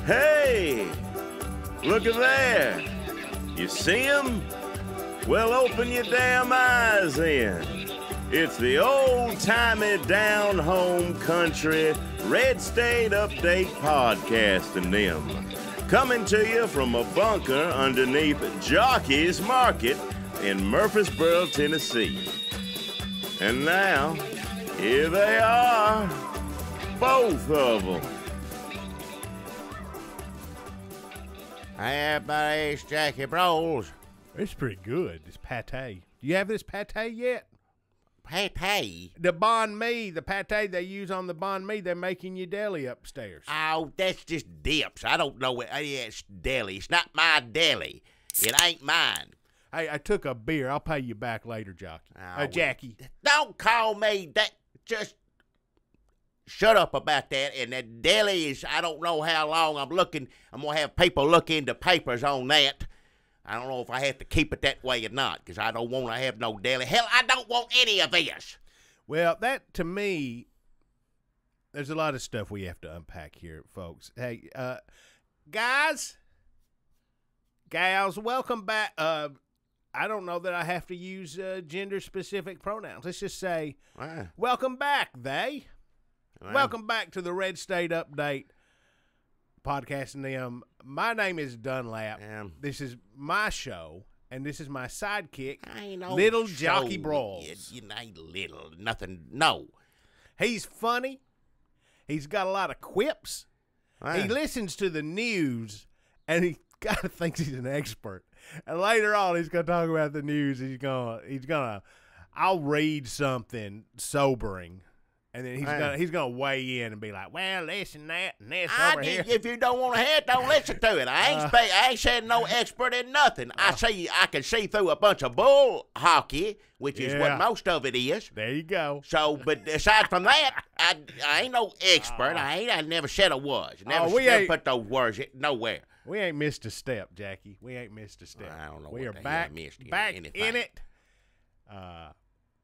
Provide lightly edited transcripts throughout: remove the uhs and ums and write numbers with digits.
Hey, look at there. You see him? Well, open your damn eyes then. It's the old-timey down-home country Red State Update podcast and them. Coming to you from a bunker underneath Jockey's Market in Murfreesboro, Tennessee. And now, here they are, both of them. Hey, everybody, it's Jackie Bros. It's pretty good, this pate. Do you have this pate yet? Pate? The banh mi, the pate they use on the banh mi, they're making you deli upstairs. Oh, that's just dips. I don't know what. Yeah, it's deli. It's not my deli. It ain't mine. Hey, I took a beer. I'll pay you back later, Jockey. Oh, Jackie. Don't call me that. Just shut up about that. And that deli is, I don't know how long I'm going to have people look into papers on that. I don't know if I have to keep it that way or not, because I don't want to have no deli. Hell, I don't want any of this. Well, that, to me, there's a lot of stuff we have to unpack here, folks. Hey, guys, gals, welcome back. I don't know that I have to use gender-specific pronouns. Let's just say, welcome back, they. Welcome back to the Red State Update podcast and them. My name is Dunlap. This is my show, and this is my sidekick, Little Jockie Brawls. You ain't little, nothing, no. He's funny. He's got a lot of quips. He listens to the news, and he kind of thinks he's an expert. And later on, he's going to talk about the news. He's gonna. I'll read something sobering. And then he's gonna weigh in and be like, "Well, listen that and this over here." If you don't want to hear it, don't listen to it. I ain't saying no expert in nothing. I can see through a bunch of bull hockey, which is what most of it is. There you go. So, but aside from that, I ain't no expert. I never said I was. Never put those words nowhere. We ain't missed a step, Jackie. We ain't missed a step. I don't know. We are back back in it.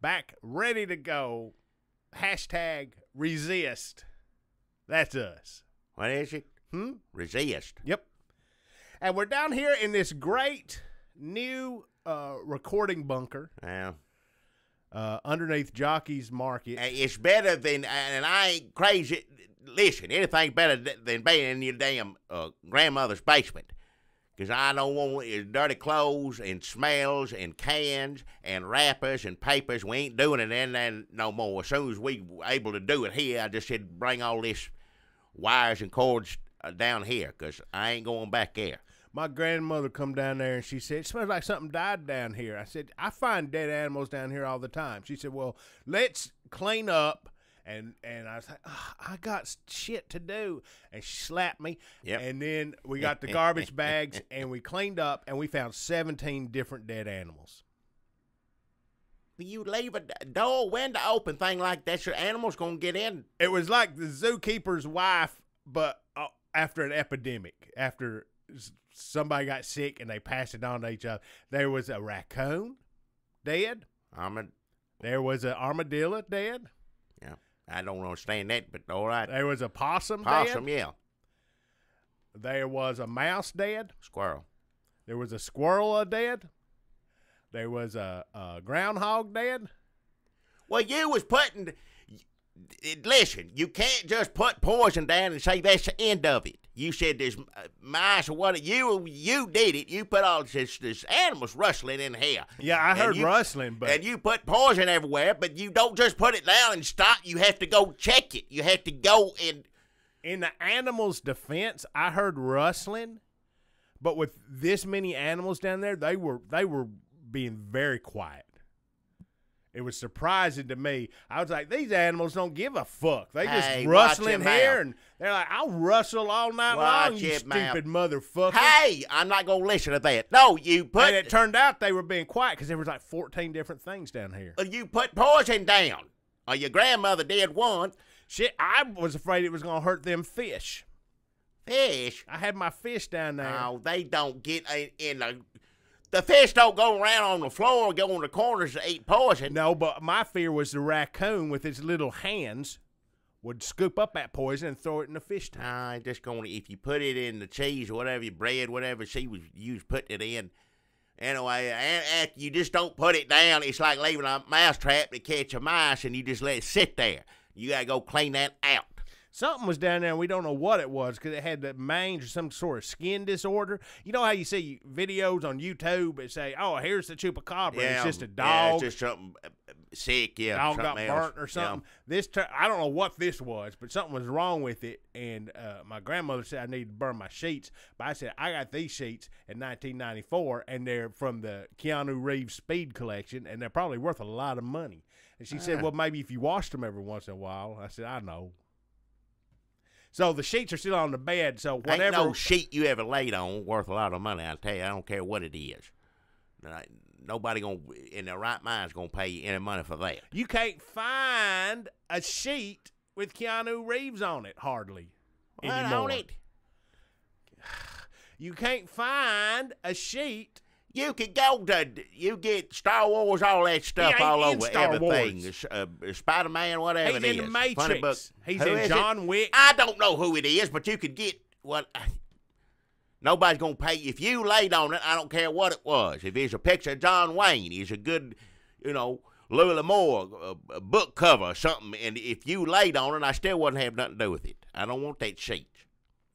Back ready to go. Hashtag resist. That's us. What is it? Resist. Yep. And we're down here in this great new recording bunker. Yeah. Underneath Jockey's Market. It's better than, and I ain't crazy. Listen, anything's better than being in your damn grandmother's basement. Because I don't want dirty clothes and smells and cans and wrappers and papers. We ain't doing it in there no more. As soon as we were able to do it here, I just said bring all this wires and cords down here because I ain't going back there. My grandmother come down there and she said, "It smells like something died down here." I said, "I find dead animals down here all the time." She said, "Well, let's clean up." And I was like, oh, I got shit to do. And she slapped me. Yep. And then we got the garbage bags, and we cleaned up, and we found 17 different dead animals. You leave a door, window open thing like that, your animal's going to get in. It was like the zookeeper's wife, but after an epidemic, after somebody got sick and they passed it on to each other. There was a raccoon dead. There was an armadillo dead. Yeah. I don't understand that, but all right. There was a possum dead. Yeah. There was a mouse dead. Squirrel. There was a squirrel dead. There was a groundhog dead. Well, you was putting... Listen, you can't just put poison down and say that's the end of it. You said there's mice or what. You did it. You put all this animals rustling in here. Yeah, I heard rustling, but... And you put poison everywhere, but you don't just put it down and stop. You have to go check it. You have to go and... In the animals' defense, I heard rustling, but with this many animals down there, they were being very quiet. It was surprising to me. I was like, these animals don't give a fuck. They just rustling here, and they're like, I'll rustle all night long, you stupid motherfucker. Hey, I'm not going to listen to that. No, you put... And it turned out they were being quiet because there was like 14 different things down here. You put poison down. Or your grandmother did one. Shit, I was afraid it was going to hurt them fish. Fish? I had my fish down there. Oh, they don't get in the... The fish don't go around on the floor or go in the corners to eat poison. No, but my fear was the raccoon with its little hands would scoop up that poison and throw it in the fish tank. Nah, just going to, if you put it in the cheese or whatever, your bread, whatever you was putting it in. Anyway, and after you just don't put it down, it's like leaving a mousetrap to catch a mouse, and you just let it sit there. You got to go clean that out. Something was down there, and we don't know what it was because it had the mange or some sort of skin disorder. You know how you see videos on YouTube that say, oh, here's the chupacabra. Yeah, it's just a dog. Yeah, it's just something sick, yeah. Dog got something else. burnt or something. Yeah. I don't know what this was, but something was wrong with it. And my grandmother said I needed to burn my sheets. But I said, I got these sheets in 1994, and they're from the Keanu Reeves Speed Collection, and they're probably worth a lot of money. And she said, well, maybe if you washed them every once in a while. I said, I know. So the sheets are still on the bed. So whatever. Ain't no sheet you ever laid on worth a lot of money. I'll tell you. I don't care what it is. Nobody in their right mind is gonna pay you any money for that. You can't find a sheet with Keanu Reeves on it hardly anymore. On it? You can't find a sheet. You can you get Star Wars, all that stuff all over everything. Spider-Man, whatever it is. He's in the Matrix. He's in John Wick. I don't know who it is, but you could get what. Nobody's going to pay you. If you laid on it, I don't care what it was. If it's a picture of John Wayne, he's a good, Louis L'Amour, a book cover or something, and if you laid on it, I still wouldn't have nothing to do with it. I don't want that sheet.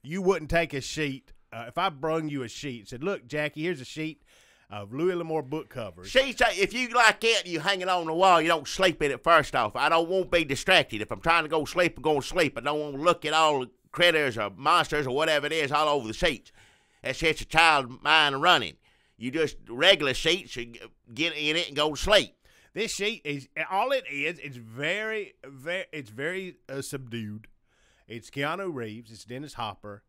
You wouldn't take a sheet. If I brung you a sheet, said, look, Jackie, here's a sheet of Louis L'Amour book covers. Sheets, if you like it, you hang it on the wall, you don't sleep in it first off. I don't want to be distracted. If I'm trying to go sleep, I'm going to sleep. I don't want to look at all the critters or monsters or whatever it is all over the sheets. That sets a child mind running. You just regular sheets, you get in it and go to sleep. This sheet is all it is. It's very, very subdued. It's Keanu Reeves. It's Dennis Hopper,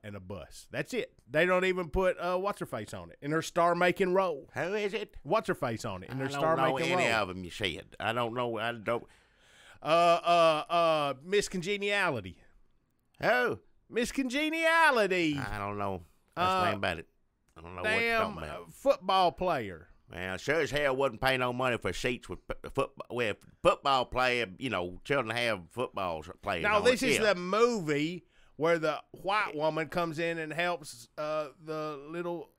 and a bus. That's it. They don't even put what's her face on it in her star-making role. Who is it? What's her face on it in her star-making role? I don't know any of them. You said. I don't know. I don't. Miss Congeniality. Who? Miss Congeniality. I don't know. That's thing about it. I don't know what you're talking about. Football player. Well, sure as hell wouldn't pay no money for seats with football player. Children have football players. No, this is the movie where the white woman comes in and helps the little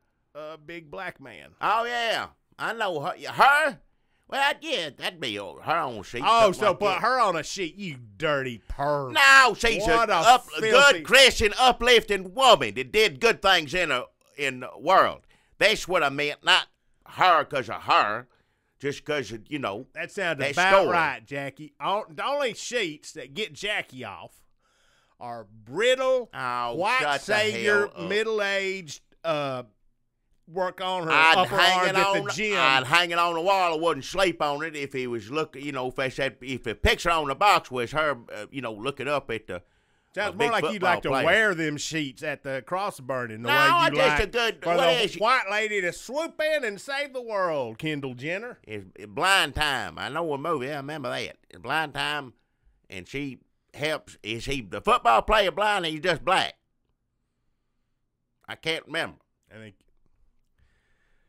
big black man. Oh yeah, I know her. Her? Well, yeah, that'd be her on a sheet. Oh, so put her on a sheet, you dirty perv. No, she's a good Christian, uplifting woman that did good things in the world. That's what I meant, not her because of her, just because of, That sounds that about story. right, Jackie. The only sheets that get Jackie off are brittle, white savior, middle-aged, work on her upper arms at the gym. I'd hang it on the wall. I wouldn't sleep on it if he was looking. If the picture on the box was her, looking up at the. Sounds more like you'd like to wear them sheets at the cross burning. The way you just like a good. for the white lady to swoop in and save the world, Kendall Jenner. It's Blind Time. I know a movie. I remember that. It's Blind Time, and she helps. Is he the football player blind? Or he's just black. I can't remember. I think.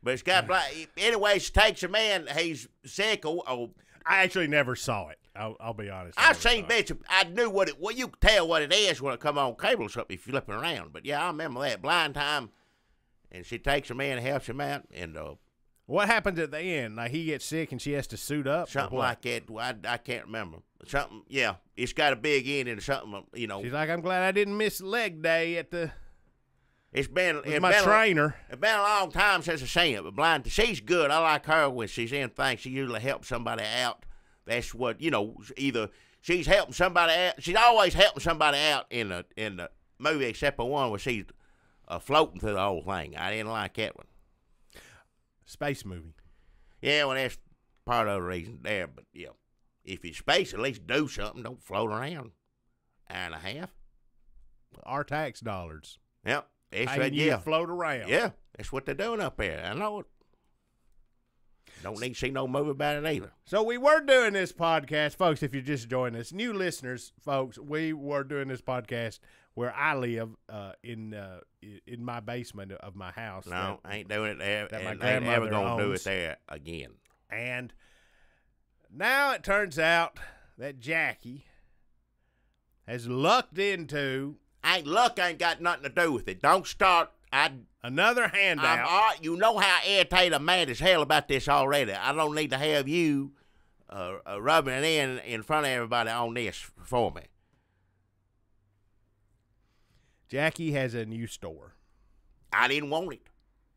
But it's got black. Anyway, she takes a man. He's sick. I actually never saw it. I'll be honest. I seen bits. I knew what it. Well, you could tell what it is when it come on cable or something if you're flipping around. But yeah, I remember that Blind Time. And she takes a man and helps him out. And what happens at the end? Like he gets sick and she has to suit up. Something like that. I can't remember. Something. Yeah, it's got a big end and something. She's like, I'm glad I didn't miss leg day at the. It's been trainer. It's been a long time since I've seen it, but Blind. She's good. I like her when she's in things. She usually helps somebody out. That's what either she's helping somebody out. She's always helping somebody out in the movie, except for one where she's floating through the whole thing. I didn't like that one. Space movie. Yeah, well, that's part of the reason there. But yeah, if it's space, at least do something. Don't float around. Hour and a half. Our tax dollars. Yep. That's right, you float around. Yeah, that's what they're doing up there. I know it. Don't need to see no movie about it either. So we were doing this podcast, folks, if you're just joining us. New listeners, folks, we were doing this podcast where I live in my basement of my house. No, I ain't doing it there. That my ain't grandmother ever going to do owns. it there again. And now it turns out that Jackie has lucked into Luck ain't got nothing to do with it. Don't start. another handout. You know how irritated I'm mad as hell about this already. I don't need to have you rubbing it in front of everybody on this for me. Jackie has a new store. I didn't want it.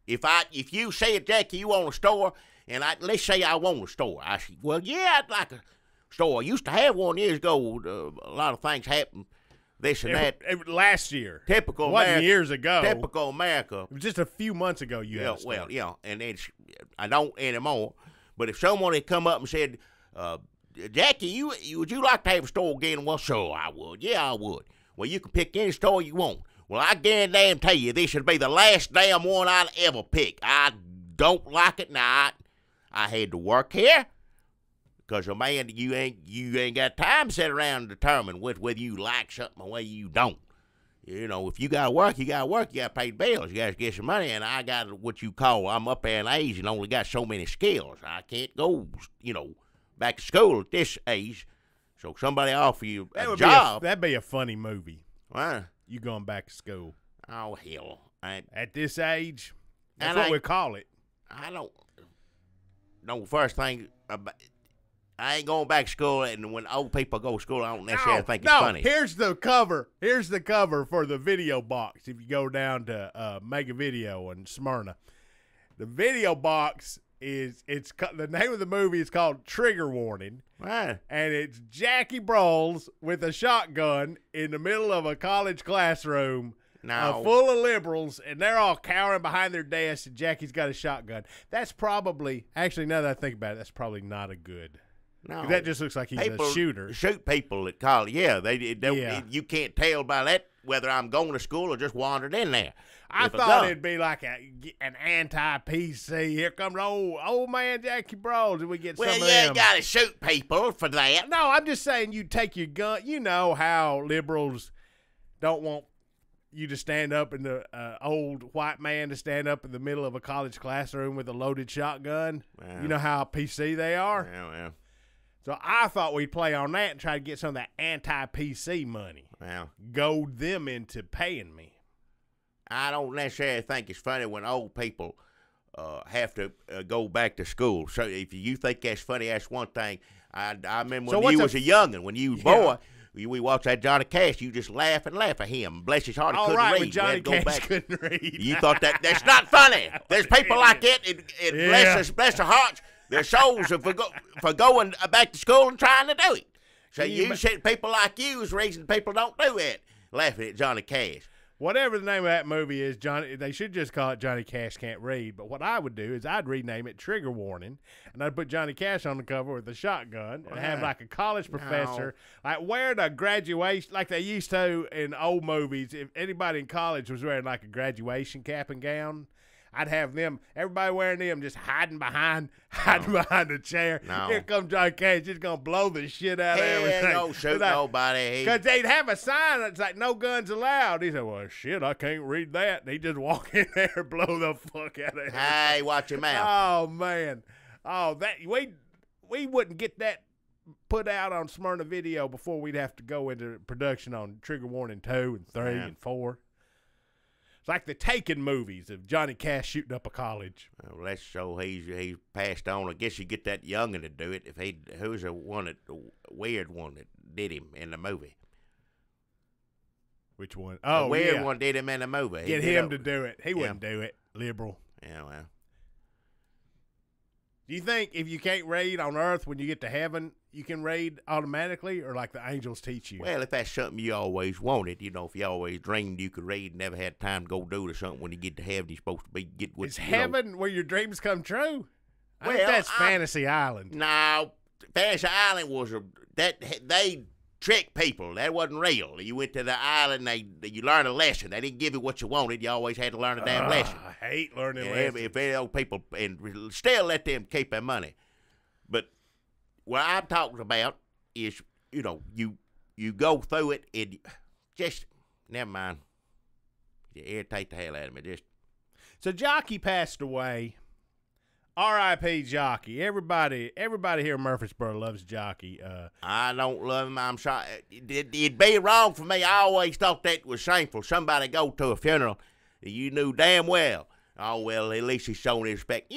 If you said, Jackie, you want a store, and let's say I want a store, I said, well, yeah, I'd like a store. I used to have one years ago. A lot of things happened, this and that. Last year. Typical Wasn't America. years ago. Typical America. It was just a few months ago you had a store. Well, yeah, and I don't anymore. But if someone had come up and said, Jackie, would you like to have a store again? Well, sure, I would. Yeah, I would. Well, you can pick any store you want. Well, I guarantee you this should be the last damn one I'd ever pick. I don't like it now. I had to work here because, man, you ain't got time to sit around and determine whether you like something or whether you don't. You know, if you got to work, you got to work. You got to pay the bills. You got to get some money. And I got what you call, I'm up there in age and only got so many skills. I can't go, back to school at this age. So somebody offer you a job. That'd be a funny movie. Well, You going back to school. oh, hell. At this age, that's what we call it. I don't. No, first thing, I ain't going back to school, and when old people go to school, I don't necessarily think it's funny. Here's the cover. Here's the cover for the video box. If you go down to Mega Video in Smyrna, the video box the name of the movie is called Trigger Warning. Right. And it's Jackie Brawls with a shotgun in the middle of a college classroom full of liberals, and they're all cowering behind their desks, and Jackie's got a shotgun. That's probably, actually, now that I think about it, that's probably not a good. No. That just looks like he's a shooter. Shoot people at college. Yeah, you can't tell by that whether I'm going to school or just wandered in there. I thought it'd be like an anti-PC. Here comes old man Jackie Brawls, and we get some of them. Well, you ain't got to shoot people for that. No, I'm just saying you take your gun. You know how liberals don't want you to stand up in the old white man to stand up in the middle of a college classroom with a loaded shotgun. Well, you know how PC they are? Well. So I thought we'd play on that and try to get some of that anti-PC money. Well. Goad them into paying me. I don't necessarily think it's funny when old people have to go back to school. So if you think that's funny, that's one thing. I remember when you was a youngin', when you was a boy, we watched that Johnny Cash. You just laugh and laugh at him. Bless his heart, he couldn't read. When Johnny Cash couldn't read. You thought that's not funny. There's people like it. Bless their hearts, their souls for going back to school and trying to do it. So you said people like you is the reason people don't do it. Laughing at Johnny Cash. Whatever the name of that movie is, they should just call it Johnny Cash Can't Read. But what I would do is I'd rename it Trigger Warning, and I'd put Johnny Cash on the cover with a shotgun and have like a college professor, like wearing a graduation, like they used to in old movies. If anybody in college was wearing like a graduation cap and gown, I'd have them, everybody wearing them, just hiding behind a chair. No. Here comes Johnny Cash, just gonna blow the shit out of everything. Don't shoot nobody. Because they'd have a sign that's like, no guns allowed. He said, well, shit, I can't read that. And he'd just walk in there and blow the fuck out of everything. Hey, watch your mouth. Oh, man. Oh, that we wouldn't get that put out on Smyrna Video before we'd have to go into production on Trigger Warning 2 and 3 and 4. It's like the Taken movies of Johnny Cash shooting up a college. Well, let's show he's passed on. I guess you get that youngin' to do it. Who's the weird one that did him in the movie? Which one? Oh, the weird one did him in the movie. Get him to do it. He wouldn't do it. Liberal. Yeah, well. Do you think if you can't read on Earth, when you get to heaven, you can read automatically, or like the angels teach you? Well, if that's something you always wanted, if you always dreamed you could read and never had time to go do it or something, when you get to heaven, you're supposed to get what Is heaven where your dreams come true? I think that's Fantasy Island. No, Fantasy Island was they tricked people. That wasn't real. You went to the island, you learned a lesson. They didn't give you what you wanted. You always had to learn a damn lesson. I hate learning lessons. If any old people, and still let them keep their money. But what I'm talking about is, you go through it and just, never mind. You irritate the hell out of me. So Jockie passed away R.I.P. Jockie. Everybody here in Murfreesboro loves Jockie. I don't love him. I'm sorry. It'd be wrong for me. I always thought that was shameful. Somebody go to a funeral that you knew damn well. Oh, well, at least he's showing his respect.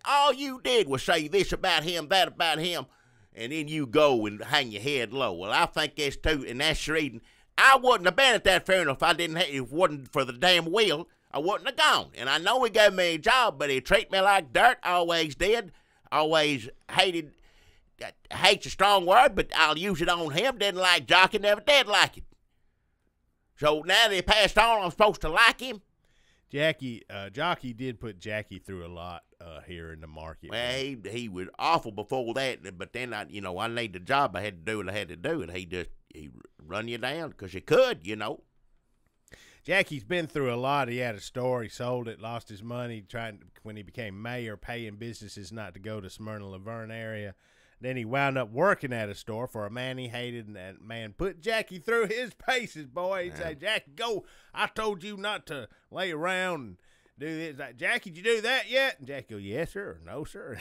All you did was say this about him, that about him, and then you go and hang your head low. Well, I think that's too, and that's the reason. I wouldn't have been at that funeral if it wasn't for the damn will. I wouldn't have gone. And I know he gave me a job, but he treated me like dirt. Always did. Always hated. Hate's a strong word, but I'll use it on him. Didn't like Jockie, never did like him. So now that he passed on, I'm supposed to like him? Jockie did put Jackie through a lot here in the market. Well, he was awful before that, but then I need the job. I had to do what I had to do, and he run you down because he could, Jackie's been through a lot. He had a store. He sold it, lost his money when he became mayor, paying businesses not to go to Smyrna Laverne area. Then he wound up working at a store for a man he hated, and that man put Jackie through his paces, boy. He'd say, Jackie, go. I told you not to lay around and do this. Like, Jackie, did you do that yet? And Jackie goes, yes, sir, or no, sir.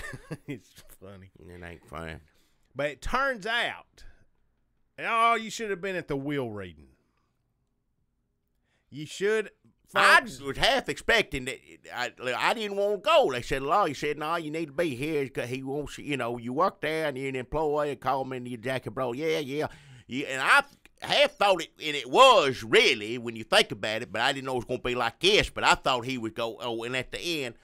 It's funny. It ain't funny. But it turns out, you should have been at the will reading. You should. Folks. I was half expecting that. I didn't want to go. They said, lawyer said, no, you need to be here because he wants, you work there and you're an employee. Call me and you Jackie, bro. Yeah. And I half thought it, and it was really when you think about it, but I didn't know it was going to be like this. But I thought he would go, and at the end,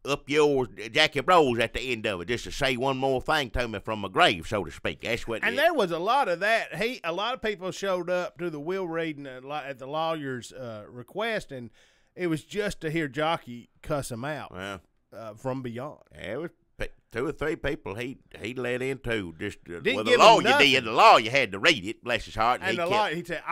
up yours, Jackie Bros at the end of it, just to say one more thing to me from my grave, so to speak. That's what. And there was a lot of that. A lot of people showed up to the will reading at the lawyer's request, and it was just to hear Jockie cuss him out from beyond. Yeah, it was 2 or 3 people he let into just the lawyer had to read it, bless his heart. And the lawyer, he said,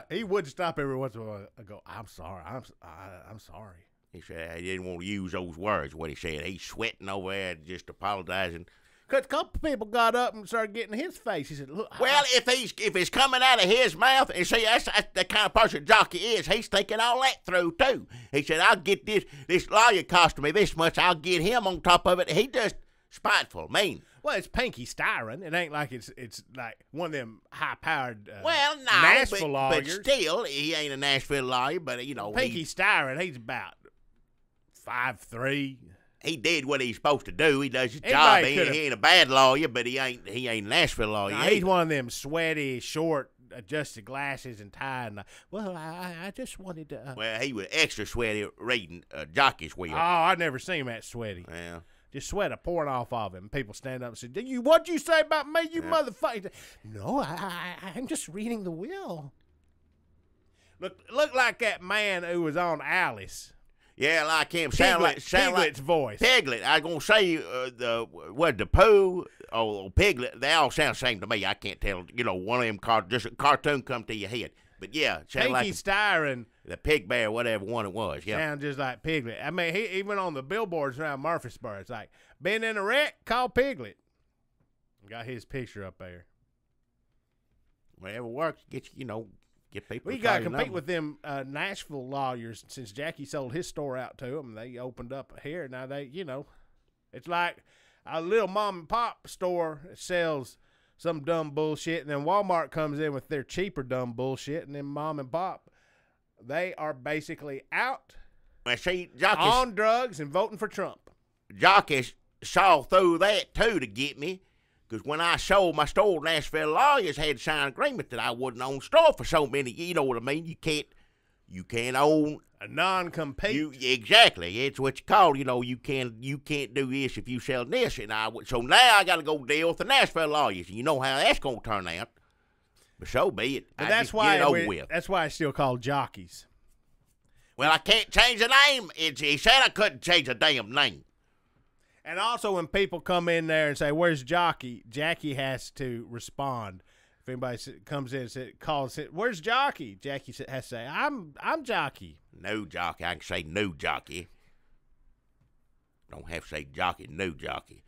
he would stop every once in a while. I go, I'm sorry, I'm sorry. He said he didn't want to use those words, what he said. He's sweating over there just apologizing. Because a couple people got up and started getting in his face. He said, look. Well, if it's coming out of his mouth, and see, that's the kind of person Jockie is. He's thinking all that through, too. He said, I'll get this lawyer costing me this much. I'll get him on top of it. He just spiteful, mean. Well, it's Pinky Styron. It ain't like it's like one of them high-powered Nashville lawyers. But still, he ain't a Nashville lawyer, but, Pinky Styron, he's about 5'3". He did what he's supposed to do. He does his job. He ain't a bad lawyer, but he ain't a Nashville lawyer. No, he's one of them sweaty, short, adjusted glasses and tie. And I just wanted to. Well, he was extra sweaty reading Jockie's will. Oh, I never seen him that sweaty. Yeah. Just sweat pouring off of him. People stand up and say, "What'd you say about me, you motherfucker?" No, I'm just reading the will. Look like that man who was on Alice. Yeah, like him. Piglet's like voice. Piglet. I was going to say, the Pooh or Piglet, they all sound the same to me. I can't tell. One of them, just a cartoon come to your head. But yeah, sound Pinky like Styron. The Pig Bear, whatever one it was. Yeah. Sound just like Piglet. I mean, he even on the billboards around Murfreesboro, it's like, been in a wreck, call Piglet. Got his picture up there. Whatever works, get people. We got to compete with them Nashville lawyers since Jackie sold his store out to them. They opened up here. Now it's like a little mom and pop store that sells some dumb bullshit, and then Walmart comes in with their cheaper dumb bullshit, and then mom and pop, they are basically out on drugs and voting for Trump. Jockie saw through that too to get me. Because when I sold my store, Nashville lawyers had signed an agreement that I wouldn't own store for so many. You know what I mean? You can't own a non-compete. Exactly. It's what you call. You can't do this if you sell this. And so now I got to go deal with the Nashville lawyers. And you know how that's going to turn out. But so be it. But that's why it's still called Jockeys. Well, I can't change the name. He said I couldn't change the damn name. And also, when people come in there and say, "Where's Jockie?" Jackie has to respond. If anybody comes in and calls, "Where's Jockie?" Jackie has to say, "I'm Jockie." No Jockie. I can say no Jockie. Don't have to say Jockie. No Jockie.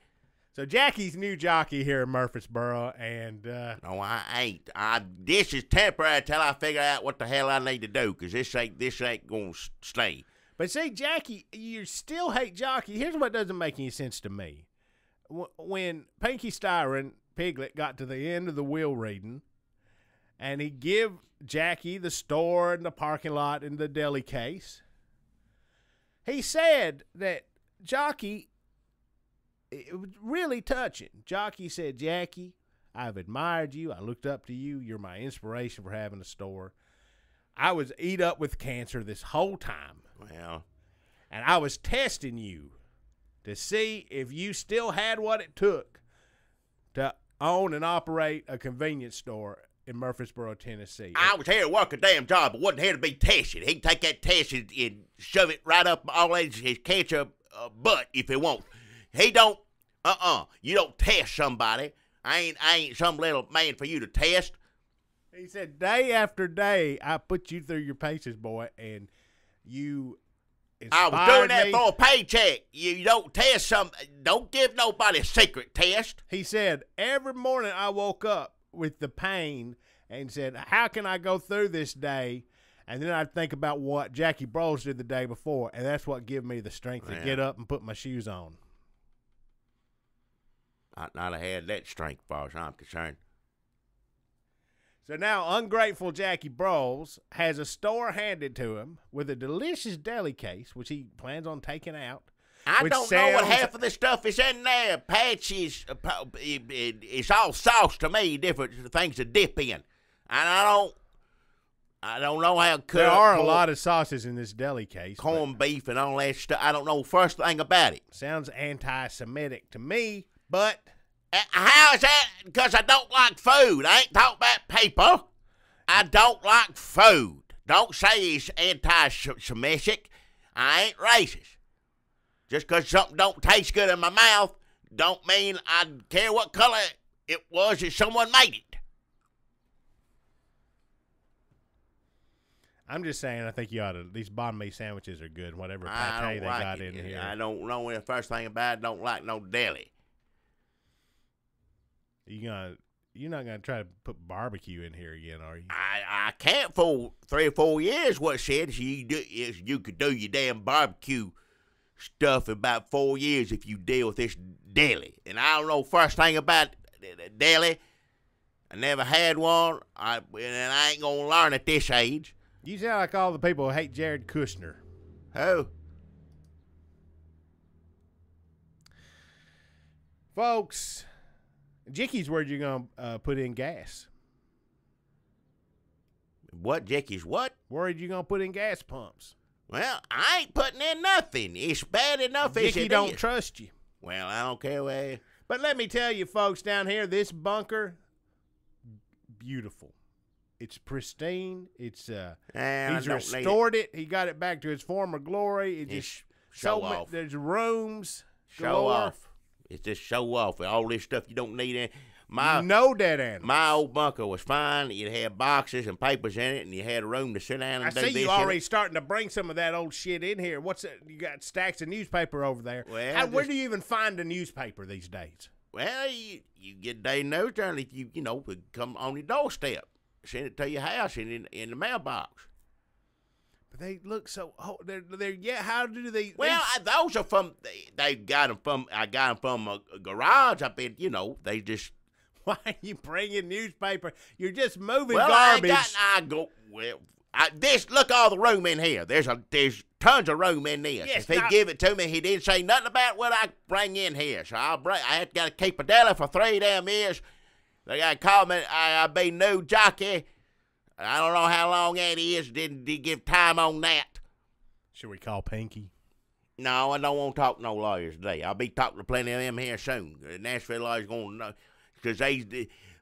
So Jackie's new jockey here in Murfreesboro, and no, I ain't. This is temporary until I figure out what the hell I need to do, because this ain't gonna stay. But see, Jackie, you still hate Jockie. Here's what doesn't make any sense to me. When Pinky Styron, Piglet, got to the end of the will reading, and he give Jackie the store and the parking lot and the deli case, he said that Jockie, it was really touching. Jockie said, Jackie, I've admired you. I looked up to you. You're my inspiration for having a store. I was eat up with cancer this whole time. Well, and I was testing you to see if you still had what it took to own and operate a convenience store in Murfreesboro, Tennessee. I was here to work a damn job, but wasn't here to be tested. He can take that test and shove it right up all his cancer butt if he wants. He don't, you don't test somebody. I ain't some little man for you to test. He said, day after day, I put you through your paces, boy, and you I was doing that for a paycheck. You don't test don't give nobody a secret test. He said, every morning I woke up with the pain and said, how can I go through this day? And then I'd think about what Jackie Bros did the day before, and that's what gave me the strength to get up and put my shoes on. I'd not have had that strength, as far as I'm concerned. So now ungrateful Jackie Bros has a store handed to him with a delicious deli case, which he plans on taking out. I don't know what half of the stuff is in there. Patches, it's all sauce to me, different things to dip in. And I don't know how to cook. There are a lot of sauces in this deli case. Corned beef and all that stuff. I don't know the first thing about it. Sounds anti-Semitic to me, but... How is that? Because I don't like food. I ain't talking about people. I don't like food. Don't say it's anti-Semitic. I ain't racist. Just because something don't taste good in my mouth don't mean I care what color it was if someone made it. I'm just saying, I think you ought to. These banh mi sandwiches are good. Whatever pate they got in here. I don't know the first thing about it. Don't like no deli. You're not gonna try to put barbecue in here again, are you? I can't for 3 or 4 years. What it said is you could do your damn barbecue stuff in about 4 years if you deal with this deli. And I don't know first thing about deli. I never had one, and I ain't gonna learn at this age. You sound like all the people who hate Jared Kushner. Who? Folks, Jickie's where you're going to put in gas. What, Jickie's what? Worried you're going to put in gas pumps. Well, I ain't putting in nothing. It's bad enough as it is. Jickie don't trust you. Well, I don't care where. But let me tell you, folks, down here, this bunker, beautiful. It's pristine. It's he's restored it. He got it back to its former glory. It just show off. There's rooms. Show off. It's just show off. All this stuff you don't need in. No dead animals. My old bunker was fine. You had boxes and papers in it, and you had a room to sit down and do this. I see you already starting to bring some of that old shit in here. What's that? You got stacks of newspaper over there. Well, where do you even find a newspaper these days? Well, you get Day News Journal if you come on your doorstep. Send it to your house in the mailbox. But they look so. They're yeah. How do they? Well, those are from. They got them from. I got them from a garage. I bet they just. Why are you bringing newspaper? You're just moving garbage. Look all the room in here. There's tons of room in this. Yes, if he give it to me, he didn't say nothing about what I bring in here. So I had to keep a deli for 3 damn years. They got to call me. I be new jockey. I don't know how long that is. Didn't give time on that. Should we call Pinky? No, I don't want to talk to no lawyers today. I'll be talking to plenty of them here soon. The Nashville lawyers going to know. Because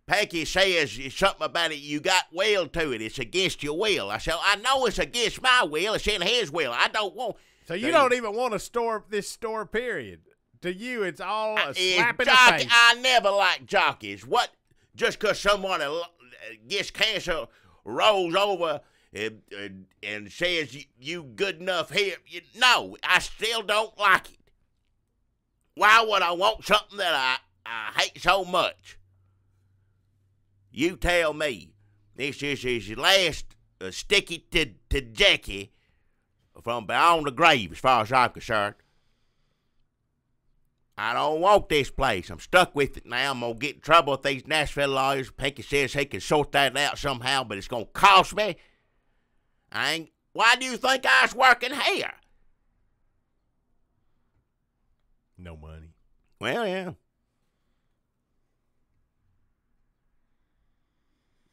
Pinky says something about it. You got will to it. It's against your will. I said, I know it's against my will. It's in his will. I don't want. So you don't even want this store, period. To you, it's all a slap in the face. I never liked jockeys. What? Just because someone gets cancer, rolls over, and says you good enough here. No, I still don't like it. Why would I want something that I hate so much? You tell me. This is his last sticky to Jackie. from beyond the grave, as far as I'm concerned. I don't want this place. I'm stuck with it now. I'm going to get in trouble with these Nashville lawyers. Pinky says he can sort that out somehow, but it's going to cost me. Why do you think I was working here? No money. Well, yeah.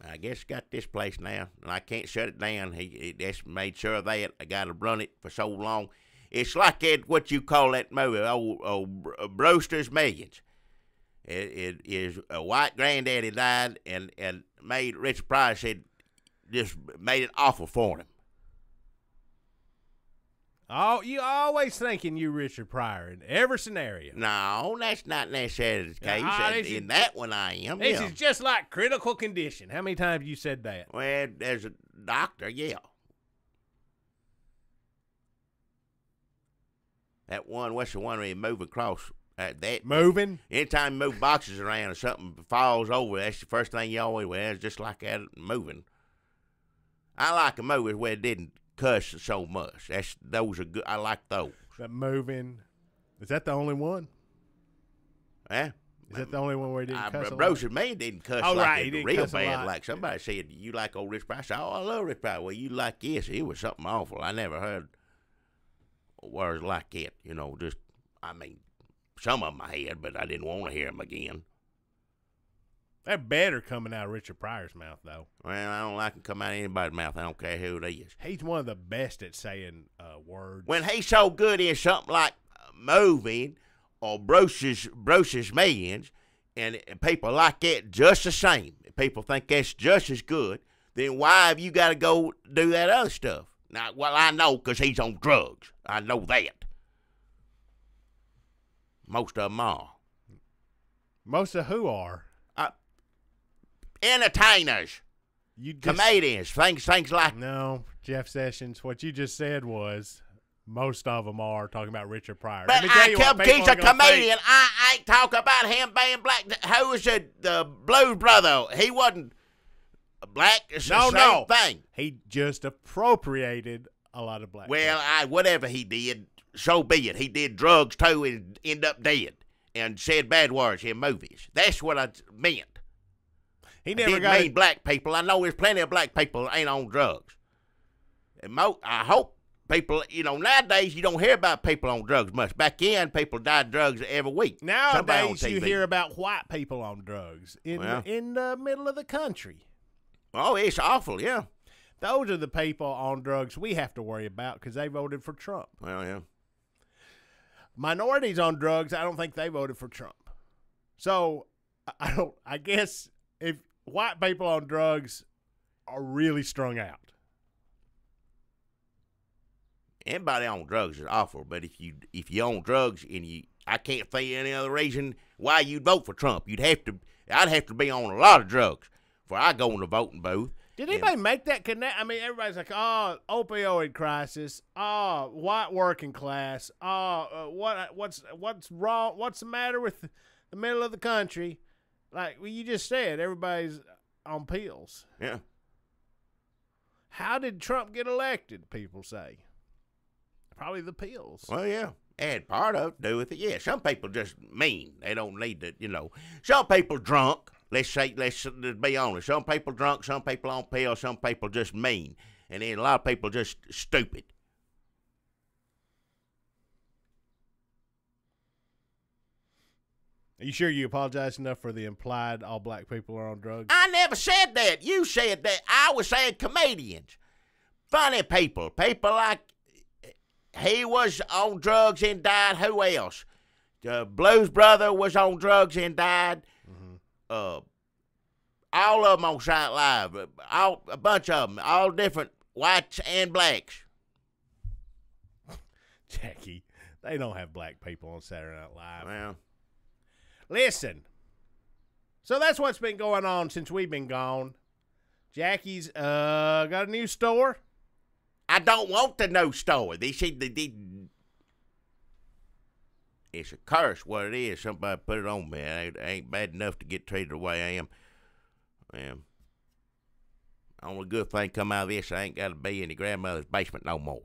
I guess got this place now, and I can't shut it down. He just made sure of that. I got to run it for so long. It's like that, what you call that movie, old Brewster's Millions. It is a white granddaddy died and made Richard Pryor said just made it awful for him. Oh, you always thinking you Richard Pryor in every scenario. No, that's not necessarily the case. In that one, I am. This is just like critical condition. How many times you said that? Well, there's a doctor, yeah. That one, what's the one where you move across? That Moving? Anytime you move boxes around or something falls over, that's the first thing you always wear. It's just like that moving. I like a movie where it didn't cuss so much. Those are good. I like those. That Moving. Is that the only one? Yeah. Is that the only one where he didn't cuss a lot? Brewster's Man didn't cuss He real cuss bad. Like somebody said, you like old Rich Pryor? I said, oh, I love Rich Pryor. Well, you like this. It was something awful. I never heard words like it. You know, just, I mean, some of them I had, but I didn't want to hear them again. They're better coming out of Richard Pryor's mouth, though. Well, I don't like them come out of anybody's mouth. I don't care who it is. He's one of the best at saying words. When he's so good in something like Moving or Brewster's Millions, and people like that just the same, people think that's just as good, then why have you got to go do that other stuff? Now, well, I know because he's on drugs. I know that. Most of them are. Most of who are? Entertainers. Comedians. Things like... No, Jeff Sessions, what you just said was most of them are talking about Richard Pryor. But he's a comedian. I ain't talking about him being black. Who was the Blues Brother? He wasn't black. It's the same thing. He just appropriated a lot of black. Well, whatever he did, so be it. He did drugs too and ended up dead and said bad words in movies. That's what I meant. He never didn't mean black people. I know there's plenty of black people that ain't on drugs. And I hope people, nowadays you don't hear about people on drugs much. Back then, people died of drugs every week. Nowadays, you hear about white people on drugs in the middle of the country. Oh, it's awful, yeah. Those are the people on drugs we have to worry about because they voted for Trump. Well, yeah. Minorities on drugs, I don't think they voted for Trump. So, I guess if white people on drugs are really strung out. Anybody on drugs is awful, but if you on drugs and I can't think of any other reason why you'd vote for Trump. I'd have to be on a lot of drugs before I go in the voting booth. Did anybody make that connect? I mean, everybody's like, oh, opioid crisis, oh, white working class, oh, what's wrong? What's the matter with the middle of the country? Like you just said, everybody's on pills. Yeah. How did Trump get elected, people say? Probably the pills. Well, yeah. And part of it to do with it. Yeah, some people just mean. They don't need to, Some people drunk. Let's be honest. Some people drunk, some people on pills, some people just mean. And then a lot of people just stupid. Are you sure you apologized enough for the implied all black people are on drugs? I never said that. You said that. I was saying comedians. Funny people. People like he was on drugs and died. Who else? The Blues Brother was on drugs and died. Mm-hmm. All of them on Saturday Night Live. A bunch of them. All different whites and blacks. Jackie, they don't have black people on Saturday Night Live. Well. Listen, so that's what's been going on since we've been gone. Jackie's got a new store. I don't want the new store. It's a curse what it is. Somebody put it on me. I ain't bad enough to get treated the way I am. Only good thing come out of this, I ain't got to be in the grandmother's basement no more.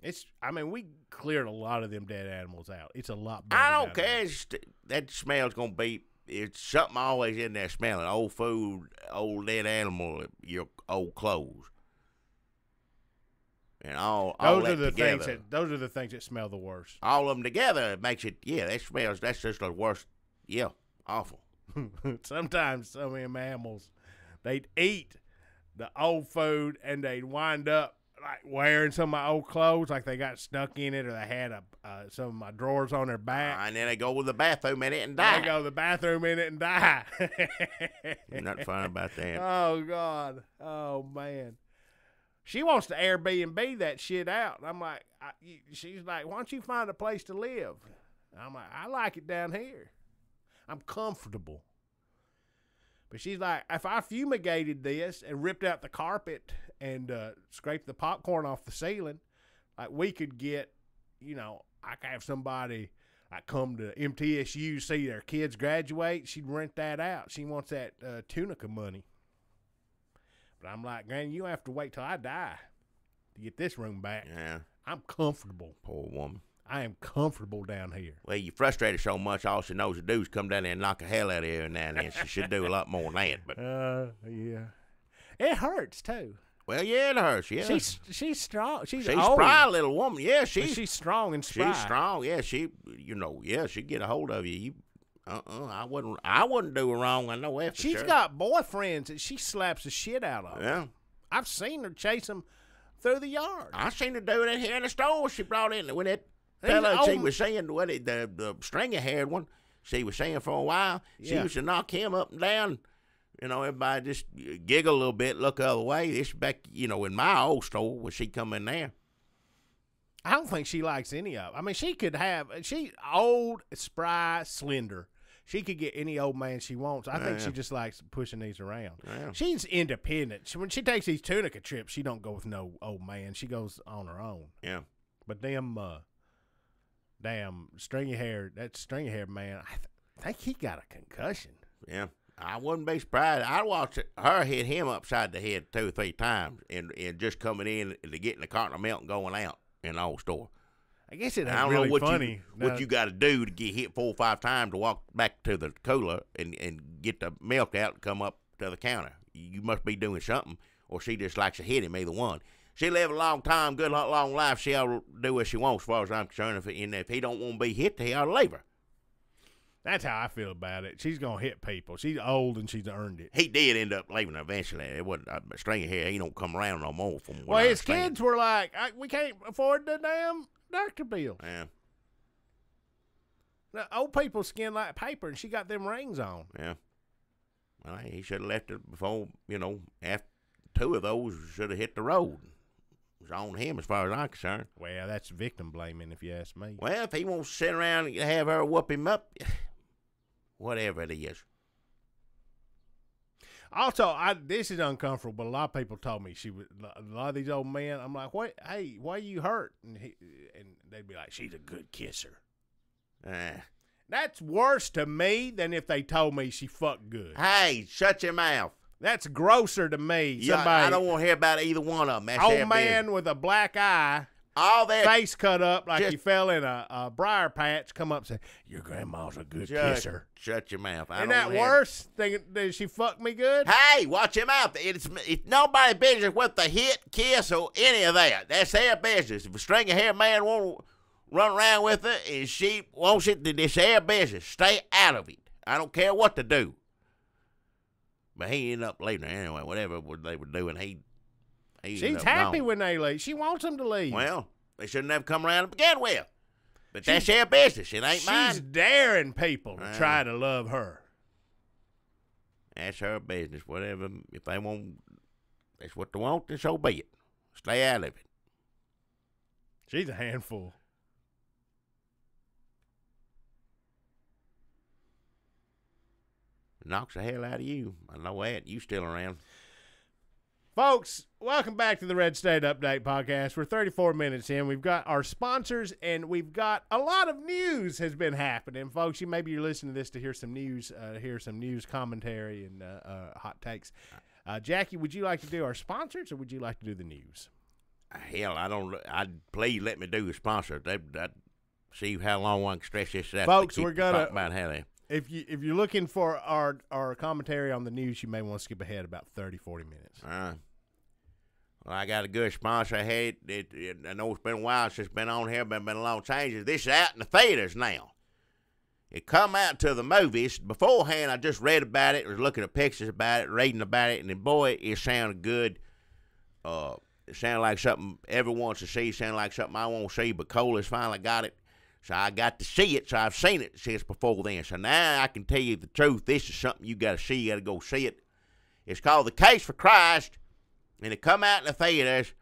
We cleared a lot of them dead animals out. It's a lot better. I don't care. That smell's gonna be. It's something always in there smelling. Old food, old dead animal, your old clothes, and all that together. Those are the things that smell the worst. All of them together makes it. Yeah, that smells. That's just the worst. Yeah, awful. Sometimes some of them animals, they'd eat the old food and they'd wind up like wearing some of my old clothes, like they got stuck in it, or they had some of my drawers on their back. And then they go to the bathroom in it and die. They go to the bathroom in it and die. Nothing fun about that. Oh, God. Oh, man. She wants to Airbnb that shit out. And I'm like, she's like, why don't you find a place to live? And I'm like, I like it down here. I'm comfortable. But she's like, if I fumigated this and ripped out the carpet and scraped the popcorn off the ceiling, like we could get, I could have somebody like come to MTSU, see their kids graduate. She'd rent that out. She wants that Tunica money. But I'm like, Granny, you have to wait till I die to get this room back. Yeah. I'm comfortable. Poor woman. I am comfortable down here. Well, you frustrated so much, all she knows to do is come down there and knock the hell out of you, and then she should do a lot more than that. But yeah, it hurts too. Well, yeah, it hurts. Yeah, she's strong. She's old. spry, little woman. Yeah, she's strong and spry. She's strong. Yeah, she get a hold of you. I wouldn't do her wrong. I know that for She's sure. got boyfriends that she slaps the shit out of. Yeah, I've seen her chase them through the yard. I seen her do that here in the store. She brought in when that fellow she was saying the stringy haired one. She was saying for a while. She used to knock him up and down. Everybody just giggle a little bit, look the other way. This back, in my old store when she come in there. I don't think she likes any of them. She's old, spry, slender. She could get any old man she wants. I think she just likes pushing these around. Yeah. She's independent. When she takes these Tunica trips, she don't go with no old man. She goes on her own. Yeah. But them damn stringy haired man, I think he got a concussion. Yeah. I wouldn't be surprised. I'd watch her hit him upside the head 2 or 3 times and just coming in to getting the carton of milk and going out in the old store. I guess it I don't really know what funny. What you got to do to get hit 4 or 5 times to walk back to the cooler and get the milk out and come up to the counter. You must be doing something, or she just likes to hit him, either one. She live a long time, good long life. She ought to do what she wants, as far as I'm concerned. If he don't want to be hit, he ought to leave her. That's how I feel about it. She's going to hit people. She's old and she's earned it. He did end up leaving her eventually. It wasn't a string of hair. He don't come around no more. From well, his kids were like, we can't afford the damn doctor bill. Yeah. The old people skin like paper, and she got them rings on. Yeah. Well, he should have left it before, after 2 of those should have hit the road. It was on him as far as I'm concerned. Well, that's victim blaming if you ask me. Well, if he wants to sit around and have her whoop him up, whatever it is. Also, this is uncomfortable, but a lot of people told me a lot of these old men, I'm like, what? Hey, why you hurt? And they'd be like, she's a good kisser. That's worse to me than if they told me she fucked good. Hey, shut your mouth. That's grosser to me. Yeah, I don't want to hear about either one of them. That's old man with a black eye, all that face cut up like he fell in a briar patch, come up and say, your grandma's a good kisser. Shut your mouth. Isn't that worse? Did she fuck me good? Hey, watch your mouth. It's nobody's business what the hit, kiss, or any of that. That's their business. If a string of hair man won't run around with it and she wants it, then it's their business. Stay out of it. I don't care what to do. But he ended up leaving her anyway. Whatever they were doing, he she's happy when they leave. She wants them to leave. Well, they shouldn't have come around to begin with. But that's their business. It ain't mine. She's daring people to try to love her. That's her business. Whatever. If they want, that's what they want, then so be it. Stay out of it. She's a handful. Knocks the hell out of you. I know that. You still around. Folks, welcome back to the Red State Update Podcast. We're 34 minutes in. We've got our sponsors, and we've got a lot of news has been happening. Folks, maybe you're listening to this to hear some news, commentary and hot takes. Jackie, would you like to do our sponsors, or would you like to do the news? Hell, I don't. Please let me do the sponsor. That see how long I can stretch this out. Folks, we're gonna talk about how they. If you're looking for our commentary on the news, you may want to skip ahead about 30, 40 minutes. Well, I got a good sponsor. I had I know it's been a while since it's been on here, but been a long changes. This is out in the theaters now. It come out to the movies. Beforehand, I just read about it, was looking at pictures about it, reading about it, and then, boy, it sounded good. It sounded like something everyone wants to see. It sounded like something I want to see, but Cola's finally got it. So I got to see it, so I've seen it since before then. So now I can tell you the truth. This is something you got to see. You got to go see it. It's called The Case for Christ, and it come out in the theaters.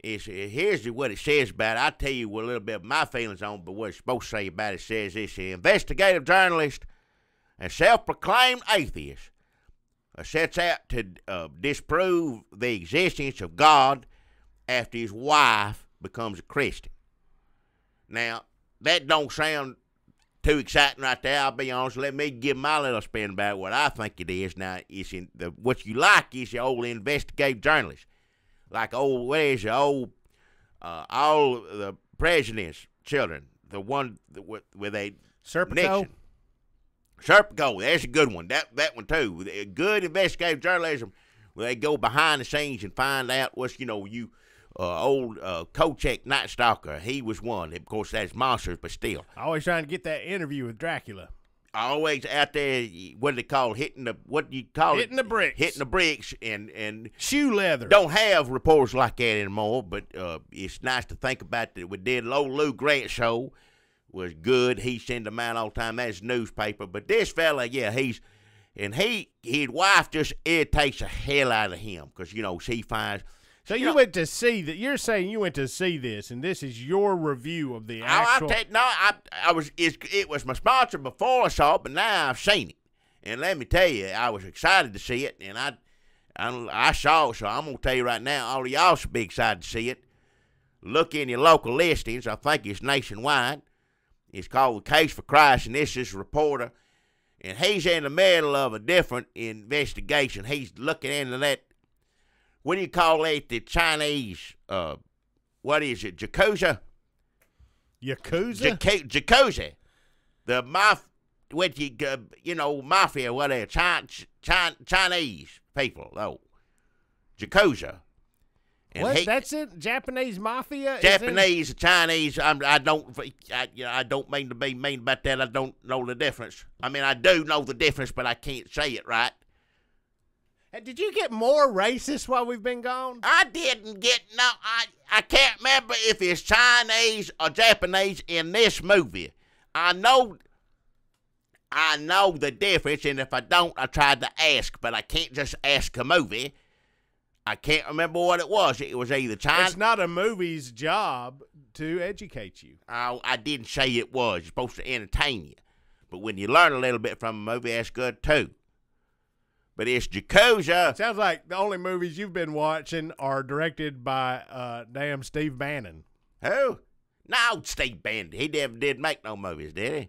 Here's what it says about it. I'll tell you a little bit of my feelings on it, but what it's supposed to say about it says this. The investigative journalist and self-proclaimed atheist sets out to disprove the existence of God after his wife becomes a Christian. Now, that don't sound too exciting right there, I'll be honest. Let me give my little spin about what I think it is. Now, what you like is the old investigative journalist. Like all the president's children, the one with a Serpico? Nixon. Serpico, that's a good one. That one too. Good investigative journalism where they go behind the scenes and find out what's old Kochek Night Stalker. He was one. Of course, that's monsters, but still. Always trying to get that interview with Dracula. Always out there. What do they call it? Hitting the bricks. Hitting the bricks and shoe leather. Don't have reporters like that anymore. But it's nice to think about that. We did old Lou Grant show. Was good. He sent them out all the time. That's newspaper. But this fella, yeah, his wife just irritates the hell out of him because she finds. So you went to see that? You're saying you went to see this, and this is your review of the actual. It was my sponsor before I saw it, but now I've seen it, and let me tell you, I was excited to see it, and I saw it. So I'm gonna tell you right now, all of y'all should be excited to see it. Look in your local listings. I think it's nationwide. It's called The Case for Christ, and this is a reporter, and he's in the middle of a different investigation. He's looking into that. What do you call it? The Chinese, what is it? Yakuza? Yakuza? Yakuza. The mafia, whatever. Chinese people, though. Yakuza. What? That's it? Japanese mafia? Japanese, Chinese. I don't mean to be mean about that. I don't know the difference. I mean, I do know the difference, but I can't say it right. Did you get more racist while we've been gone? I didn't get no. I can't remember if it's Chinese or Japanese in this movie. I know the difference, and if I don't, I tried to ask, but I can't just ask a movie. I can't remember what it was. It was either Chinese. It's not a movie's job to educate you. I didn't say it was. It's supposed to entertain you, but when you learn a little bit from a movie, that's good too. But it's Yakuza. It sounds like the only movies you've been watching are directed by damn Steve Bannon. Who? No, Steve Bannon. He never did make no movies, did he?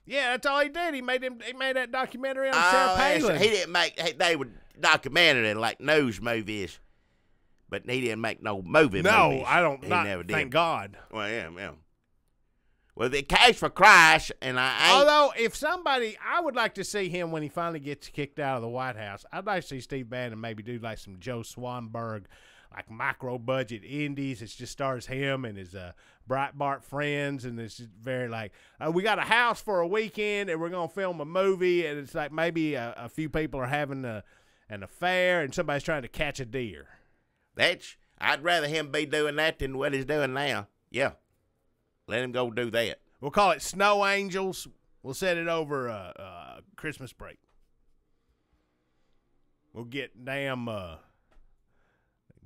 Yeah, that's all he did. He made that documentary on Sarah Palin. He didn't make. They were documentary like news movies, but he didn't make no movies. No, I don't. He never did. Thank God. Well, yeah. Well, The Case for Christ, and Although, if somebody, I would like to see him when he finally gets kicked out of the White House. I'd like to see Steve Bannon maybe do like some Joe Swanberg, like micro-budget indies. It just stars him and his Breitbart friends, and it's very like, we got a house for a weekend, and we're going to film a movie, and it's like maybe a few people are having an affair, and somebody's trying to catch a deer. I'd rather him be doing that than what he's doing now. Yeah. Let him go do that. We'll call it Snow Angels. We'll set it over Christmas break. We'll get damn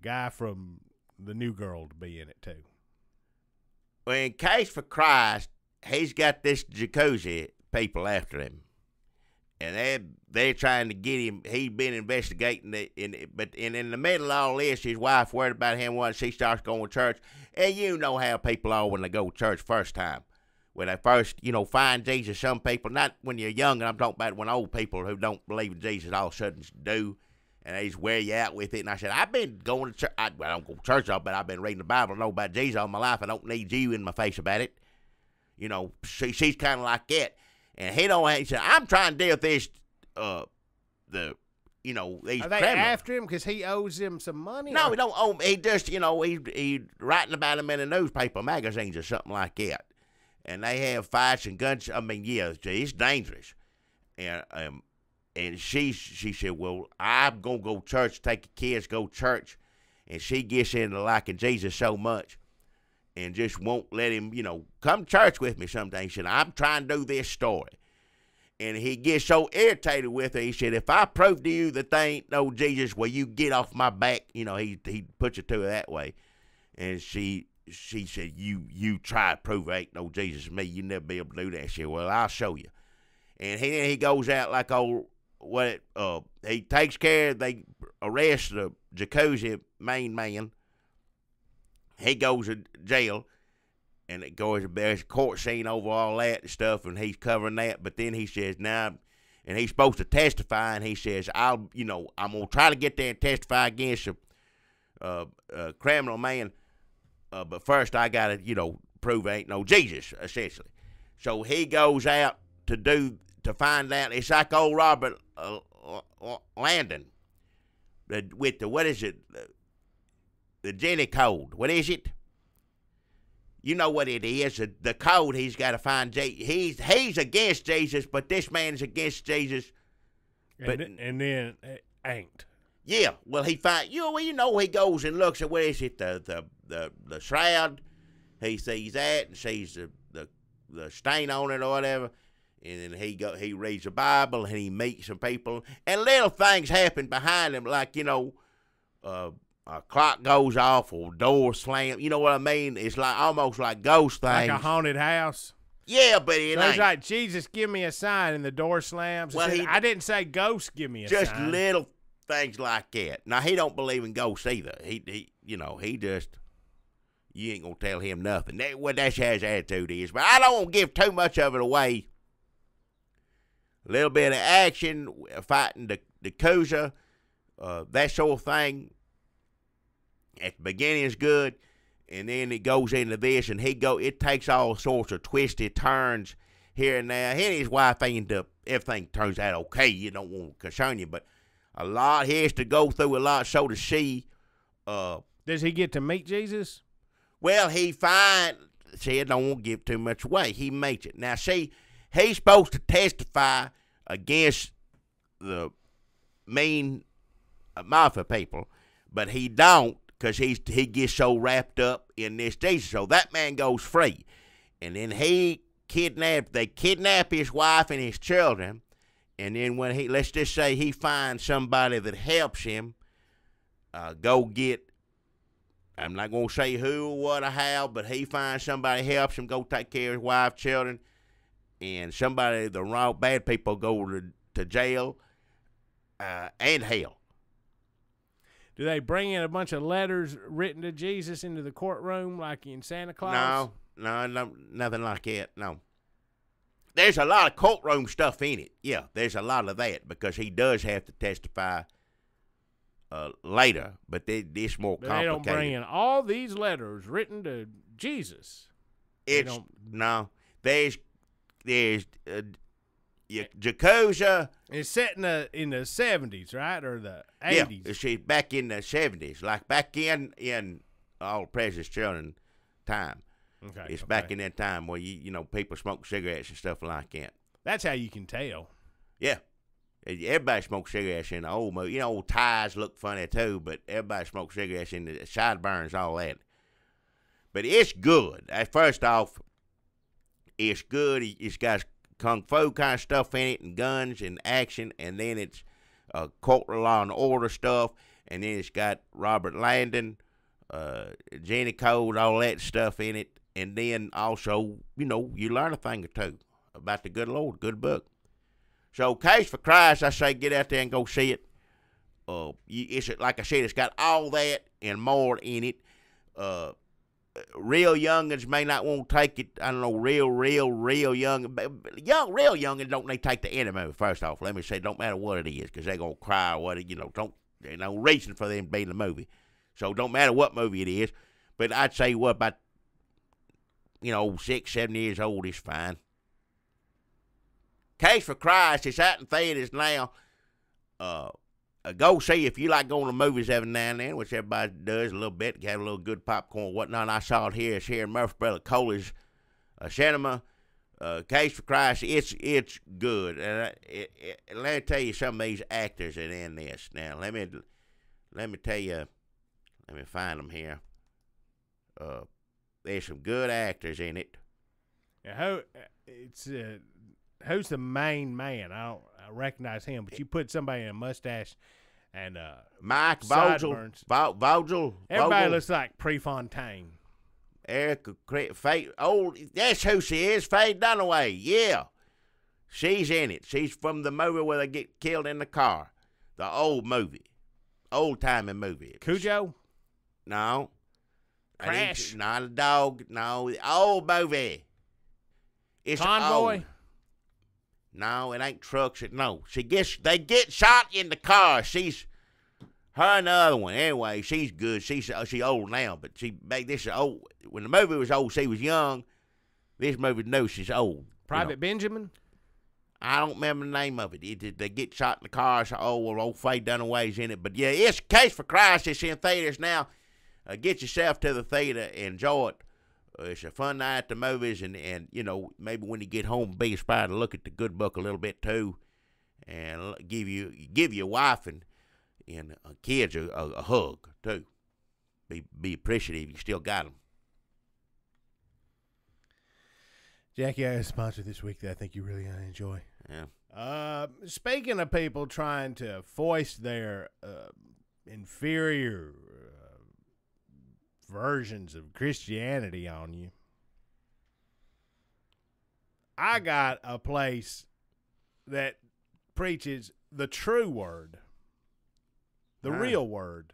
guy from The New Girl to be in it too. Well, in Case for Christ, he's got this jacuzzi people after him, and they're trying to get him. He's been investigating it, but in the middle of all this, his wife worried about him once he starts going to church. And you know how people are when they go to church first time. When they first, find Jesus, some people, not when you're young, and I'm talking about when old people who don't believe in Jesus all of a sudden do, and they just wear you out with it. And I said, I've been going to church. I don't go to church, but I've been reading the Bible and know about Jesus all my life. I don't need you in my face about it. You know, she's kind of like that. And he said, I'm trying to deal with this, these Are they criminals. after him because he owes them some money? No, or? he don't owe him. He just, he's writing about him in the newspaper, magazines or something like that. And they have fights and guns. I mean, yeah, it's dangerous. And she said, well, I'm going to go to church, take the kids, go to church. And she gets into liking Jesus so much and just won't let him, come to church with me someday. He said, I'm trying to do this story. And he gets so irritated with her. He said, if I prove to you that they ain't no Jesus, well, you get off my back. He puts it to her that way. And she said, you try to prove there ain't no Jesus to me. You never be able to do that. She said, well, I'll show you. And then he goes out like he takes care, they arrest the Jacuzzi main man. He goes to jail. And it goes, there's a court scene over all that and stuff, and he's covering that. But then he says, and he's supposed to testify, and he says, I'm gonna try to get there and testify against a criminal man, but first I gotta, prove there ain't no Jesus, essentially. So he goes out to find out. It's like old Robert Landon, with the Jenny code. What is it? You know what it is, the code he's got to find. He's against Jesus, but this man is against Jesus. And then ain't. Yeah, well, he find he goes and looks at, what is it, the shroud. He sees that and sees the stain on it or whatever. And then he reads the Bible and he meets some people. And little things happen behind him, like, a clock goes off or door slams. You know what I mean? It's like almost like ghost things. Like a haunted house? Yeah, but it ain't. It's like, Jesus, give me a sign, and the door slams. Well, I didn't say ghost, give me a sign. Just little things like that. Now, he don't believe in ghosts either. He just, you ain't going to tell him nothing. That's how his attitude is. But I don't want to give too much of it away. A little bit of action, fighting the Kushner, that sort of thing. At the beginning is good, and then it goes into this, and it takes all sorts of twisted turns here and there. He and his wife end up, everything turns out okay. You don't want to concern you, but he has to go through a lot, so does she. Does he get to meet Jesus? Well, I don't want to give too much away. He meets it. Now, see, he's supposed to testify against the mean mafia people, but he don't. Because he gets so wrapped up in this Jesus. So that man goes free. And then they kidnap his wife and his children. And then let's just say he finds somebody that helps him go get, I'm not going to say who or what or how, but he finds somebody helps him go take care of his wife, children. And the wrong, bad people go to jail and hell. Do they bring in a bunch of letters written to Jesus into the courtroom like in Santa Claus? No, nothing like that, no. There's a lot of courtroom stuff in it. Yeah, there's a lot of that because he does have to testify later, but it's more complicated. They don't bring in all these letters written to Jesus. No, there's Jacuzzi. It's set in the 70s, right, or the 80s? Yeah, she's back in the 70s, like back in all President's Children time. Okay, it's back in that time where people smoke cigarettes and stuff like that. That's how you can tell. Yeah, everybody smokes cigarettes in the old movie. Old ties look funny too, but everybody smokes cigarettes in the sideburns, all that. But it's good. First off, it's good. It's got kung fu kind of stuff in it, and guns and action, and then it's court law and order stuff, and then it's got Robert Landon, Jenny Code, all that stuff in it, and then also, you learn a thing or two about the good Lord, good book. So, Case for Christ, I say get out there and go see it. It's like I said, it's got all that and more in it. Real youngins may not want to take it. I don't know, real young. Real youngins don't need to take the end of it. First off, let me say, don't matter what it is, because they're going to cry or what, don't There's no reason for them to be in the movie. So it don't matter what movie it is. But I'd say, what, about, 6, 7 years old is fine. Case for Christ, it's out in theaters now. Go see if you like going to movies every now and then, which everybody does a little bit, have a little good popcorn and whatnot. I saw it here. It's here in Murfreesboro College Cinema. Case for Christ, it's good. And let me tell you some of these actors that are in this. Now, let me tell you, let me find them here. There's some good actors in it. Yeah, who's the main man? I recognize him, but you put somebody in a mustache and Mike Vogel. Everybody looks like Prefontaine. Erica, that's who she is, Faye Dunaway. Yeah, she's in it. She's from the movie where they get killed in the car, the old movie, old-timey movie. Cujo? No. Crash? Not a dog. No, the old movie. It's Convoy? Old. No, it ain't trucks. No, they get shot in the car. Her and the other one. Anyway, she's good. She old now, but this is old. When the movie was old, she was young. This movie new, she's old. Private Benjamin? I don't remember the name of it. They get shot in the car. So old Faye Dunaway's in it. But yeah, it's Case for Christ. It's in theaters now. Get yourself to the theater and enjoy it. It's a fun night at the movies, and maybe when you get home, be inspired to look at the good book a little bit too, and give your wife and kids a hug too. Be appreciative you still got them. Jackie, I have a sponsor this week that I think you really gonna enjoy. Yeah. Speaking of people trying to foist their inferior versions of Christianity on you, I got a place that preaches the true word, the real word,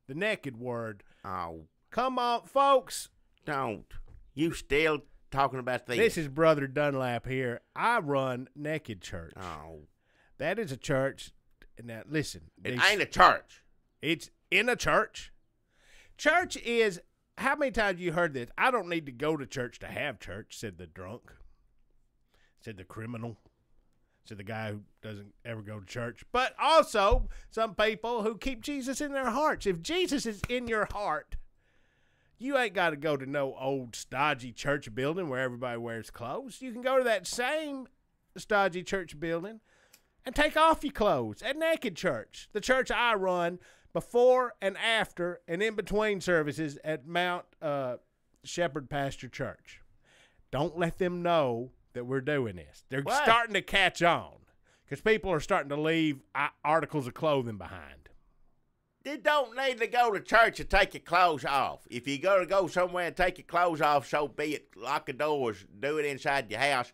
the naked word. Oh, come on, folks. Don't. You still talking about these? This is Brother Dunlap here. I run Naked Church. Oh. That is a church. Now, listen. It ain't a church. It's in a church. Church is, how many times have you heard this? I don't need to go to church to have church, said the drunk, said the criminal, said the guy who doesn't ever go to church. But also some people who keep Jesus in their hearts. If Jesus is in your heart, you ain't got to go to no old stodgy church building where everybody wears clothes. You can go to that same stodgy church building and take off your clothes at Naked Church, the church I run before and after and in between services at Mount Shepherd Pasture Church. Don't let them know that we're doing this. They're starting to catch on because people are starting to leave articles of clothing behind. You don't need to go to church and take your clothes off. If you go somewhere and take your clothes off, so be it. Lock the doors. Do it inside your house.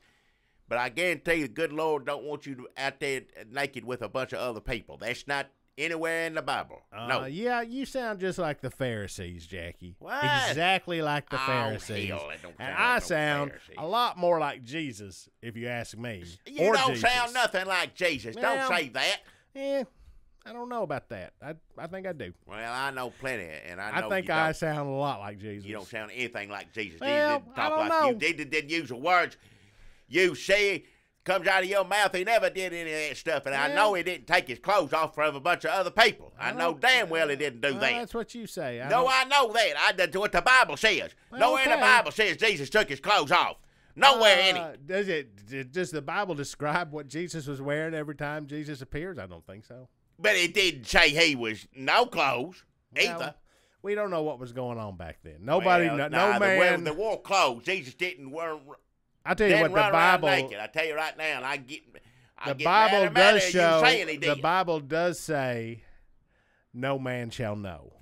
But I guarantee you the good Lord don't want you out there naked with a bunch of other people. That's not anywhere in the Bible. No. Yeah, you sound just like the Pharisees, Jackie. What? Exactly like the Pharisees. Hell, I don't and sound I like no sound Pharisees. a lot more like Jesus, if you ask me. You or don't Jesus. sound nothing like Jesus. Well, Don't say that. Yeah, I don't know about that. I think I do. Well, I know plenty, and I know I think you I don't. sound a lot like Jesus. You don't sound anything like Jesus. Well, Jesus didn't I talk don't like know. you. Jesus didn't use the words you say comes out of your mouth. He never did any of that stuff, and I know he didn't take his clothes off from a bunch of other people. I know damn well he didn't do that. That's what you say. I know that. That's what the Bible says. Well, Nowhere in the okay. Bible says Jesus took his clothes off. Nowhere in it. Does the Bible describe what Jesus was wearing every time Jesus appears? I don't think so. But it didn't say he was no clothes either. Well, we don't know what was going on back then. Nobody, Well, no man. They wore clothes. Jesus didn't wear. I tell you what, the run around Bible. naked. I tell you right now, and I get The get Bible mad does at you show. saying he The did. Bible does say, "No man shall know."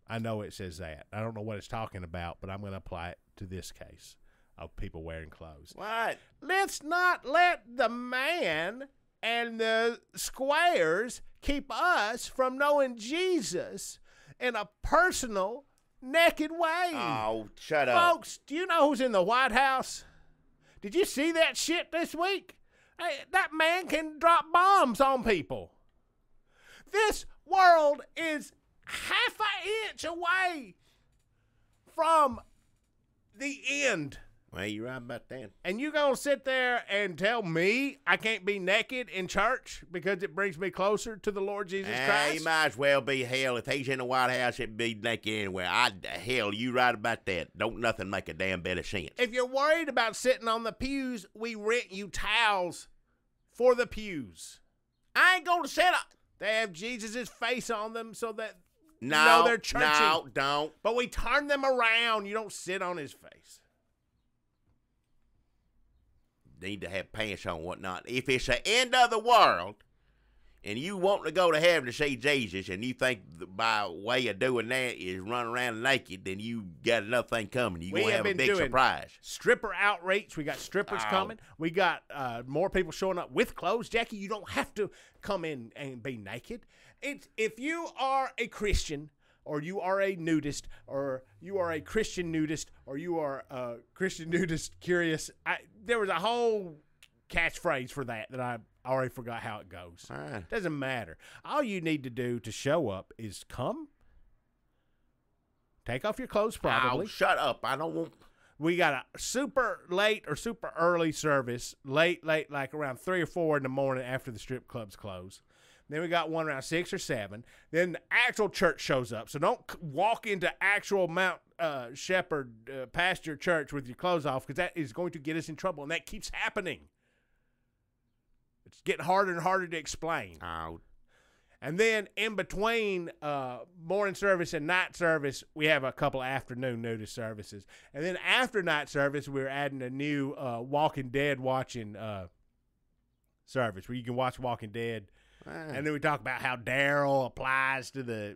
I know it says that. I don't know what it's talking about, but I'm going to apply it to this case of people wearing clothes. What? Let's not let the man and the squares keep us from knowing Jesus in a personal, naked way. Oh, shut up. Folks, do you know who's in the White House? Did you see that shit this week? Hey, that man can drop bombs on people. This world is half an inch away from the end. Well, you're right about that. And you gonna sit there and tell me I can't be naked in church because it brings me closer to the Lord Jesus Christ? He might as well be hell. If he's in the White House, it'd be naked anywhere. Hell, you right about that. Don't nothing make a damn bit of sense. If you're worried about sitting on the pews, we rent you towels for the pews. I ain't gonna sit up. They have Jesus' face on them so that No, you know they're churchy. no, don't. But we turn them around. You don't sit on his face. Need to have pants on, whatnot. If it's the end of the world, and you want to go to heaven to see Jesus, and you think by way of doing that is run around naked, then you got another thing coming. You gonna have a big surprise. Stripper outreach. We got strippers coming. We got more people showing up with clothes. Jackie, you don't have to come in and be naked. If you are a Christian, or you are a nudist, or you are a Christian nudist, or you are a Christian nudist curious, there was a whole catchphrase for that I already forgot how it goes. Doesn't matter. All you need to do to show up is come, take off your clothes probably. Oh, shut up. I don't want... We got a super late or super early service, late, like around 3 or 4 in the morning after the strip clubs close. Then we got one around 6 or 7. Then the actual church shows up. So don't walk into actual Mount Shepherd pasture church with your clothes off, because that is going to get us in trouble, and that keeps happening. It's getting harder and harder to explain. Oh. And then in between morning service and night service, we have a couple afternoon nudist services. And then after night service, we're adding a new Walking Dead watching service where you can watch Walking Dead. And then we talk about how Daryl applies to the...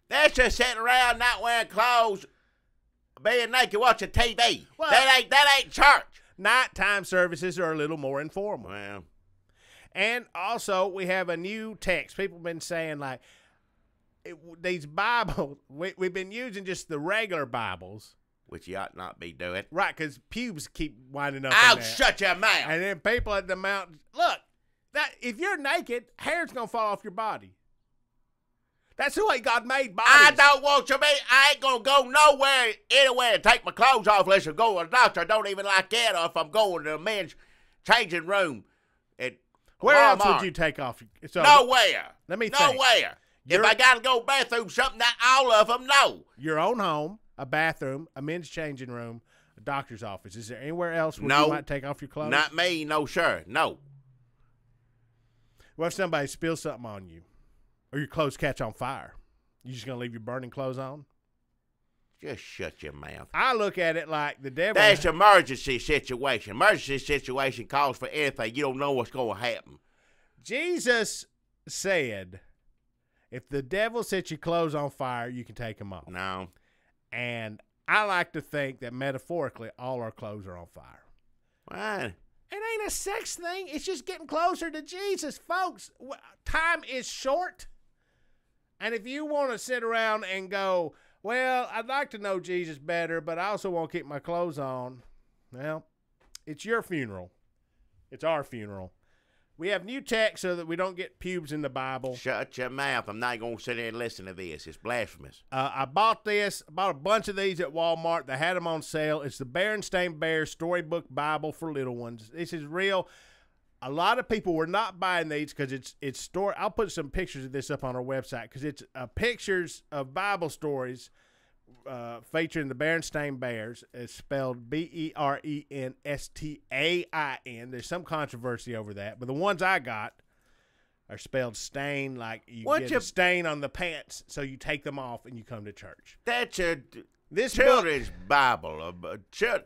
That's just sitting around not wearing clothes, being naked, watching TV. Well, that ain't church. Nighttime services are a little more informal. Well... And also, we have a new text. People have been saying, like, these Bibles, we've been using just the regular Bibles. Which you ought not be doing. Right, because pubes keep winding up. I'll shut your mouth. And then people at the mountain, look, that if you're naked, hair's going to fall off your body. That's the way God made bodies. I don't want to be. I ain't going to go nowhere, anywhere, and take my clothes off unless I go to the doctor. I don't even like that, or if I'm going to the men's changing room at Where Walmart. else would you take off? So, nowhere. Let me think. Nowhere. If I got to go to the bathroom, something that all of them know. Your own home, a bathroom, a men's changing room, a doctor's office. Is there anywhere else where you might take off your clothes? Not me. No, sir. No. What if somebody spills something on you or your clothes catch on fire? You just going to leave your burning clothes on? Just shut your mouth. I look at it like the devil. That's an emergency situation. Emergency situation calls for anything. You don't know what's going to happen. Jesus said, if the devil sets your clothes on fire, you can take them off. No. And I like to think that metaphorically, all our clothes are on fire. Why? It ain't a sex thing. It's just getting closer to Jesus, folks. Time is short. And if you want to sit around and go, well, I'd like to know Jesus better, but I also want to keep my clothes on, well, it's your funeral. It's our funeral. We have new text so that we don't get pubes in the Bible. Shut your mouth. I'm not going to sit there and listen to this. It's blasphemous. I bought a bunch of these at Walmart. They had them on sale. It's the Berenstain Bears Storybook Bible for Little Ones. This is real. A lot of people were not buying these because it's story. I'll put some pictures of this up on our website because it's pictures of Bible stories featuring the Berenstain Bears. It's spelled Berenstain. There's some controversy over that, but the ones I got are spelled stain, like you get a stain on the pants, so you take them off and you come to church. That's this children's Bible.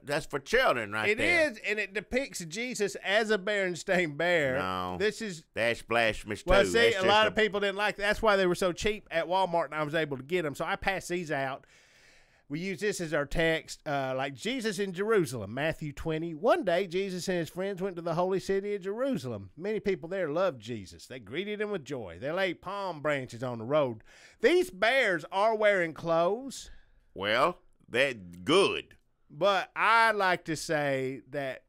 That's for children right there. It is, and it depicts Jesus as a Berenstain Bear. No. That's blasphemous, too. Well, see, a lot of people didn't like that. That's why they were so cheap at Walmart, and I was able to get them. So I passed these out. We use this as our text, like Jesus in Jerusalem, Matthew 20. One day, Jesus and his friends went to the holy city of Jerusalem. Many people there loved Jesus. They greeted him with joy. They laid palm branches on the road. These bears are wearing clothes. Well, that's good. But I like to say that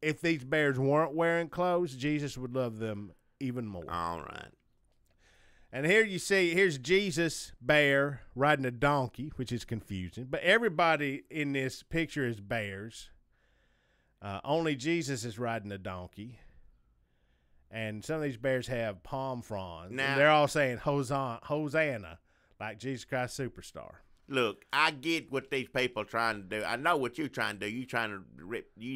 if these bears weren't wearing clothes, Jesus would love them even more. All right. And here you see, here's Jesus bear riding a donkey, which is confusing. But everybody in this picture is bears. Only Jesus is riding a donkey. And some of these bears have palm fronds. Now, and they're all saying Hosanna, like Jesus Christ Superstar. Look, I get what these people are trying to do. I know what you're trying to do. You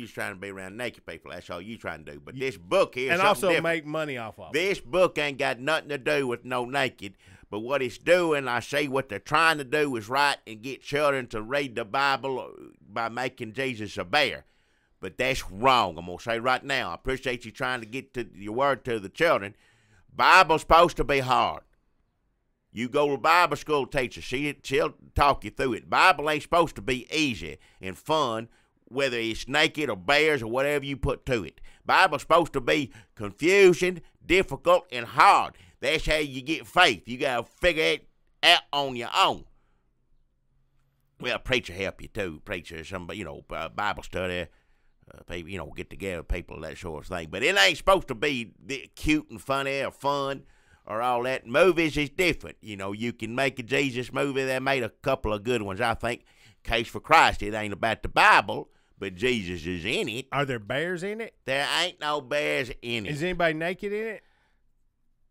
just trying to be around naked people. That's all you trying to do. But this book here is and also different. Make money off of it. This book ain't got nothing to do with no naked. But what it's doing, I see what they're trying to do is right and get children to read the Bible by making Jesus a bear. But that's wrong. I'm going to say right now. I appreciate you trying to get to your word to the children. Bible's supposed to be hard. You go to Bible school teacher, she'll talk you through it. Bible ain't supposed to be easy and fun, whether it's naked or bears or whatever you put to it. Bible's supposed to be confusing, difficult, and hard. That's how you get faith. You got to figure it out on your own. Well, a preacher help you too. Preacher, somebody, Bible study, people, get together, people, that sort of thing. But it ain't supposed to be cute and funny or fun. Or all that. Movies is different. You can make a Jesus movie. They made a couple of good ones, I think. Case for Christ. It ain't about the Bible, but Jesus is in it. Are there bears in it? There ain't no bears in it. Is anybody naked in it?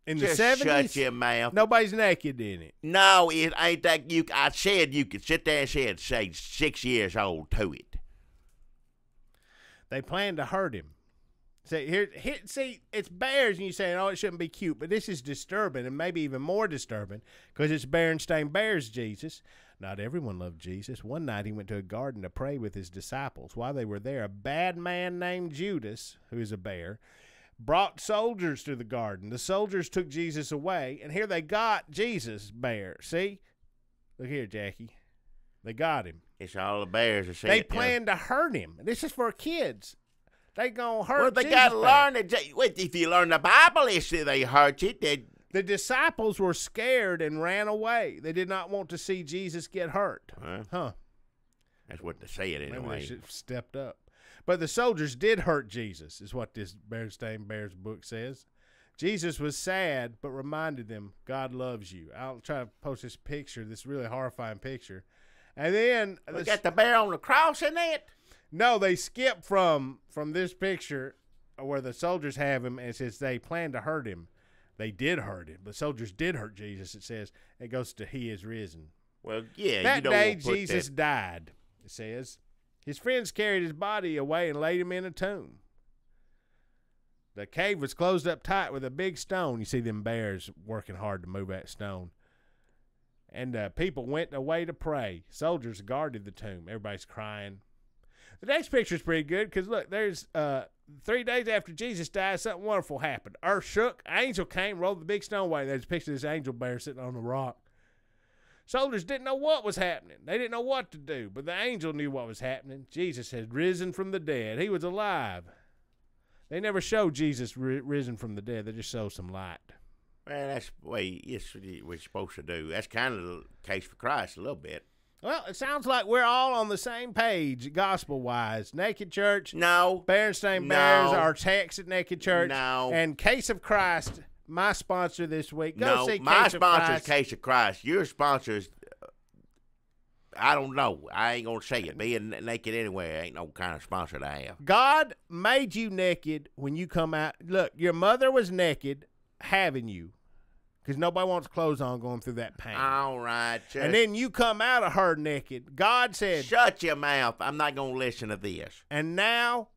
In Just the 70s? Shut your mouth. Nobody's naked in it. No, it ain't that. I said you could sit there and say 6 years old to it. They plan to hurt him. See, it's bears, and you're saying, oh, it shouldn't be cute, but this is disturbing, and maybe even more disturbing, because it's Berenstain Bears Jesus. Not everyone loved Jesus. One night he went to a garden to pray with his disciples. While they were there, a bad man named Judas, who is a bear, brought soldiers to the garden. The soldiers took Jesus away, and here they got Jesus, bear. See? Look here, Jackie. They got him. It's all the bears. They planned to hurt him. This is for kids. They gonna hurt. Well, they gotta learn it. If you learn the Bible, they hurt you. The disciples were scared and ran away. They did not want to see Jesus get hurt. Huh? That's what they said anyway. Maybe they should have stepped up. But the soldiers did hurt Jesus, is what this Berenstain Bears book says. Jesus was sad, but reminded them, God loves you. I'll try to post this picture, this really horrifying picture. And then we got the bear on the cross in it. No, they skip from this picture where the soldiers have him, and it says they planned to hurt him. They did hurt him. The soldiers did hurt Jesus, it says. It goes to he is risen. Well, yeah. That day Jesus died, it says. His friends carried his body away and laid him in a tomb. The cave was closed up tight with a big stone. You see them bears working hard to move that stone. And people went away to pray. Soldiers guarded the tomb. Everybody's crying. The next picture is pretty good because, look, there's 3 days after Jesus died, something wonderful happened. Earth shook, angel came, rolled the big stone away. There's a picture of this angel bear sitting on the rock. Soldiers didn't know what was happening. They didn't know what to do, but the angel knew what was happening. Jesus had risen from the dead. He was alive. They never showed Jesus risen from the dead. They just showed some light. Well, that's the way we're supposed to do. That's kind of the case for Christ a little bit. Well, it sounds like we're all on the same page, gospel-wise. Naked Church. No. Berenstain Bears, our text at Naked Church. No. And Case of Christ, my sponsor this week. Go see my sponsor is Case of Christ. Your sponsor is, I don't know. I ain't going to say it. Being naked anyway ain't no kind of sponsor to have. God made you naked when you come out. Look, your mother was naked having you. Because nobody wants clothes on going through that pain. All right. And then you come out of her naked. God said, shut your mouth. I'm not going to listen to this. And now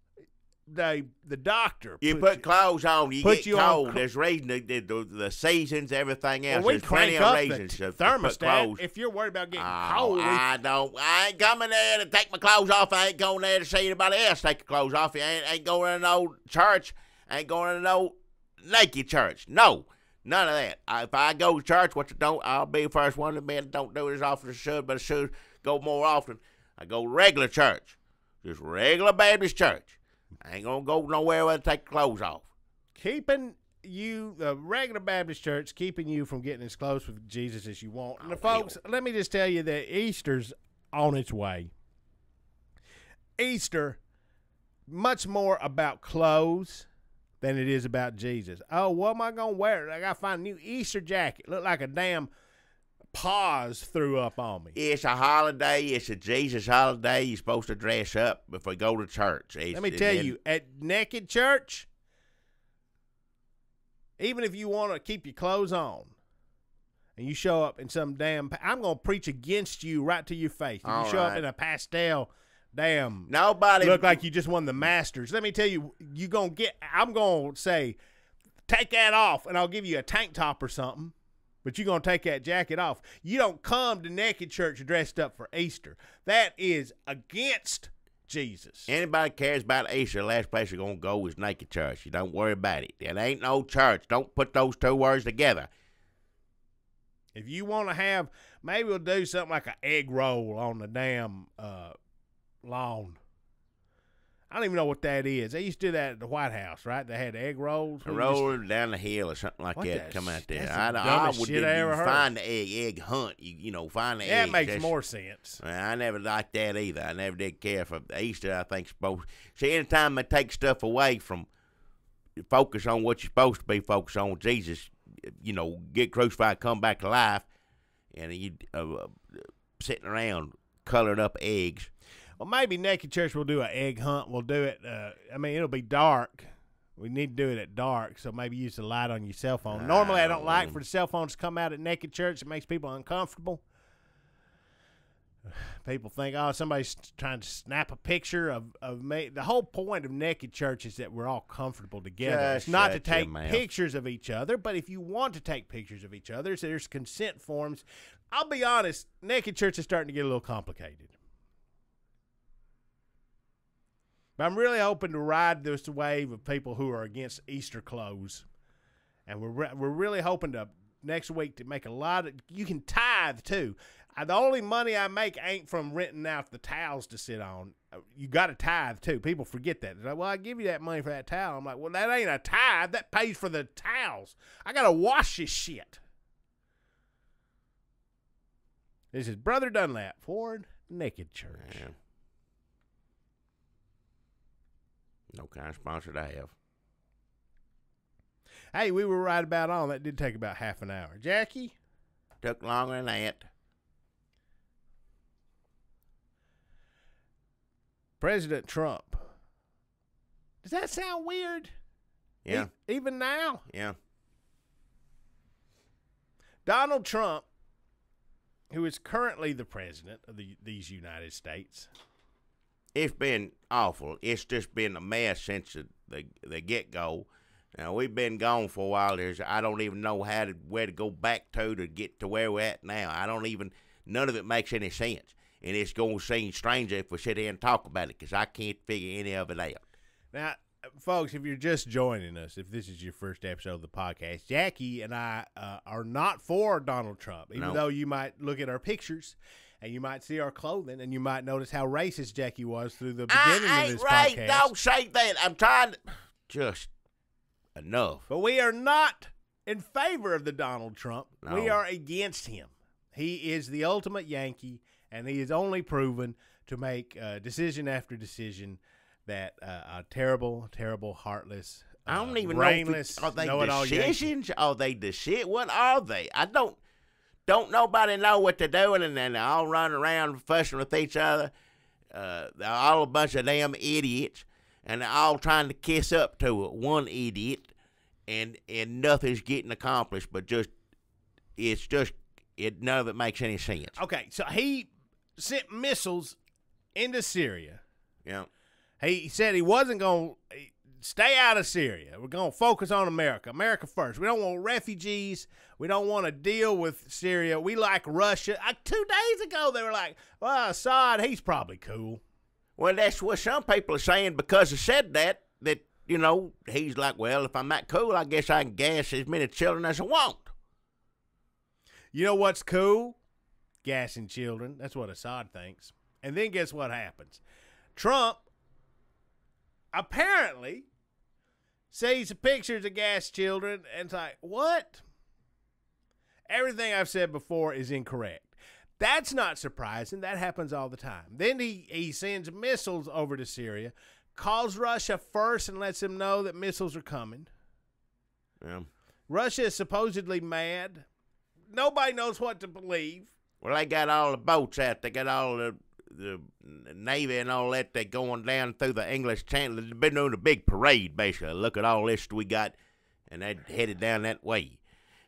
the doctor. You put clothes on. You get cold. There's reason the seasons, everything else. Well, we There's plenty crank of up reasons the to thermostat. put If you're worried about getting cold. I ain't coming there to take my clothes off. I ain't going there to see anybody else take their clothes off. I ain't going to no church. I ain't going to no naked church. No. None of that. If I go to church, I'll be the first one to admit don't do it as often as I should, but I should go more often. I go regular church, just regular Baptist church. I ain't gonna go nowhere where to take clothes off. Keeping you, the regular Baptist church, keeping you from getting as close with Jesus as you want. And folks, let me just tell you that Easter's on its way. Easter, much more about clothes, than it is about Jesus. Oh, what am I going to wear? I got to find a new Easter jacket. Look like a damn paws threw up on me. It's a holiday. It's a Jesus holiday. You're supposed to dress up if we go to church. Let me tell you, at Naked Church, even if you want to keep your clothes on and you show up in some damn, I'm going to preach against you right to your face. If you show up in a pastel, damn, nobody look like you just won the Masters. Let me tell you, I'm going to say, take that off and I'll give you a tank top or something. But you're going to take that jacket off. You don't come to Naked Church dressed up for Easter. That is against Jesus. Anybody cares about Easter, the last place you're going to go is Naked Church. You don't worry about it. It ain't no church. Don't put those two words together. If you want to have, maybe we'll do something like an egg roll on the damn lawn. I don't even know what that is. They used to do that at the White House, right? They had egg rolls. Rolling down the hill or something like that. Come out there. I would find the egg hunt. You find the egg. That makes more sense. I never liked that either. I never did care for Easter. I think supposed. See, anytime they take stuff away from focus on what you're supposed to be focused on, Jesus, get crucified, come back to life, and you sitting around colored up eggs. Well, maybe Naked Church will do an egg hunt. We'll do it. It'll be dark. We need to do it at dark, so maybe use the light on your cell phone. Normally, I don't like for the cell phones to come out at Naked Church. It makes people uncomfortable. People think, oh, somebody's trying to snap a picture of me. The whole point of Naked Church is that we're all comfortable together. It's not to take pictures of each other, but if you want to take pictures of each other, so there's consent forms. I'll be honest, Naked Church is starting to get a little complicated. But I'm really hoping to ride this wave of people who are against Easter clothes. And we're really hoping to, next week, to make a lot of, you can tithe too. The only money I make ain't from renting out the towels to sit on. You got to tithe too. People forget that. They're like, well, I give you that money for that towel. I'm like, well, that ain't a tithe. That pays for the towels. I got to wash this shit. This is Brother Dunlap for Naked Church. Yeah. No kind of sponsor to have. Hey, we were right about on. That did take about half an hour. Jackie? Took longer than that. President Trump. Does that sound weird? Yeah. Even now? Yeah. Donald Trump, who is currently the president of these United States. It's been awful. It's just been a mess since the get-go. Now, we've been gone for a while. I don't even know where to go back to get to where we're at now. None of it makes any sense. And it's going to seem stranger if we sit here and talk about it because I can't figure any of it out. Now, folks, if you're just joining us, if this is your first episode of the podcast, Jackie and I are not for Donald Trump, even though you might look at our pictures and you might see our clothing, and you might notice how racist Jackie was through the beginning of this podcast. Don't say that. I'm trying to... Just enough. But we are not in favor of the Donald Trump. No. We are against him. He is the ultimate Yankee, and he is only proven to make decision after decision that terrible, terrible, heartless, I don't even brainless, know. Are they decisions? Are they decisions? What are they? I don't nobody know what they're doing, and then they all run around fussing with each other. They're all a bunch of damn idiots, and they're all trying to kiss up to one idiot, and nothing's getting accomplished. But none of it makes any sense. Okay, so he sent missiles into Syria. Yeah. He said he wasn't going to stay out of Syria. We're going to focus on America. America first. We don't want refugees. We don't want to deal with Syria. We like Russia. 2 days ago, they were like, well, Assad, he's probably cool. Well, that's what some people are saying because he said that, he's like, well, if I'm that cool, I guess I can gas as many children as I want. You know what's cool? Gassing children. That's what Assad thinks. And then guess what happens? Trump apparently sees pictures of gas children and it's like, what? Everything I've said before is incorrect. That's not surprising. That happens all the time. Then he sends missiles over to Syria calls Russia first and lets them know that missiles are coming. Yeah. Russia is supposedly mad. Nobody knows what to believe. Well, they got all the boats out. They got all the Navy and all that. They're going down through the English Channel. They've been doing a big parade, basically. Look at all this we got, and they're headed down that way.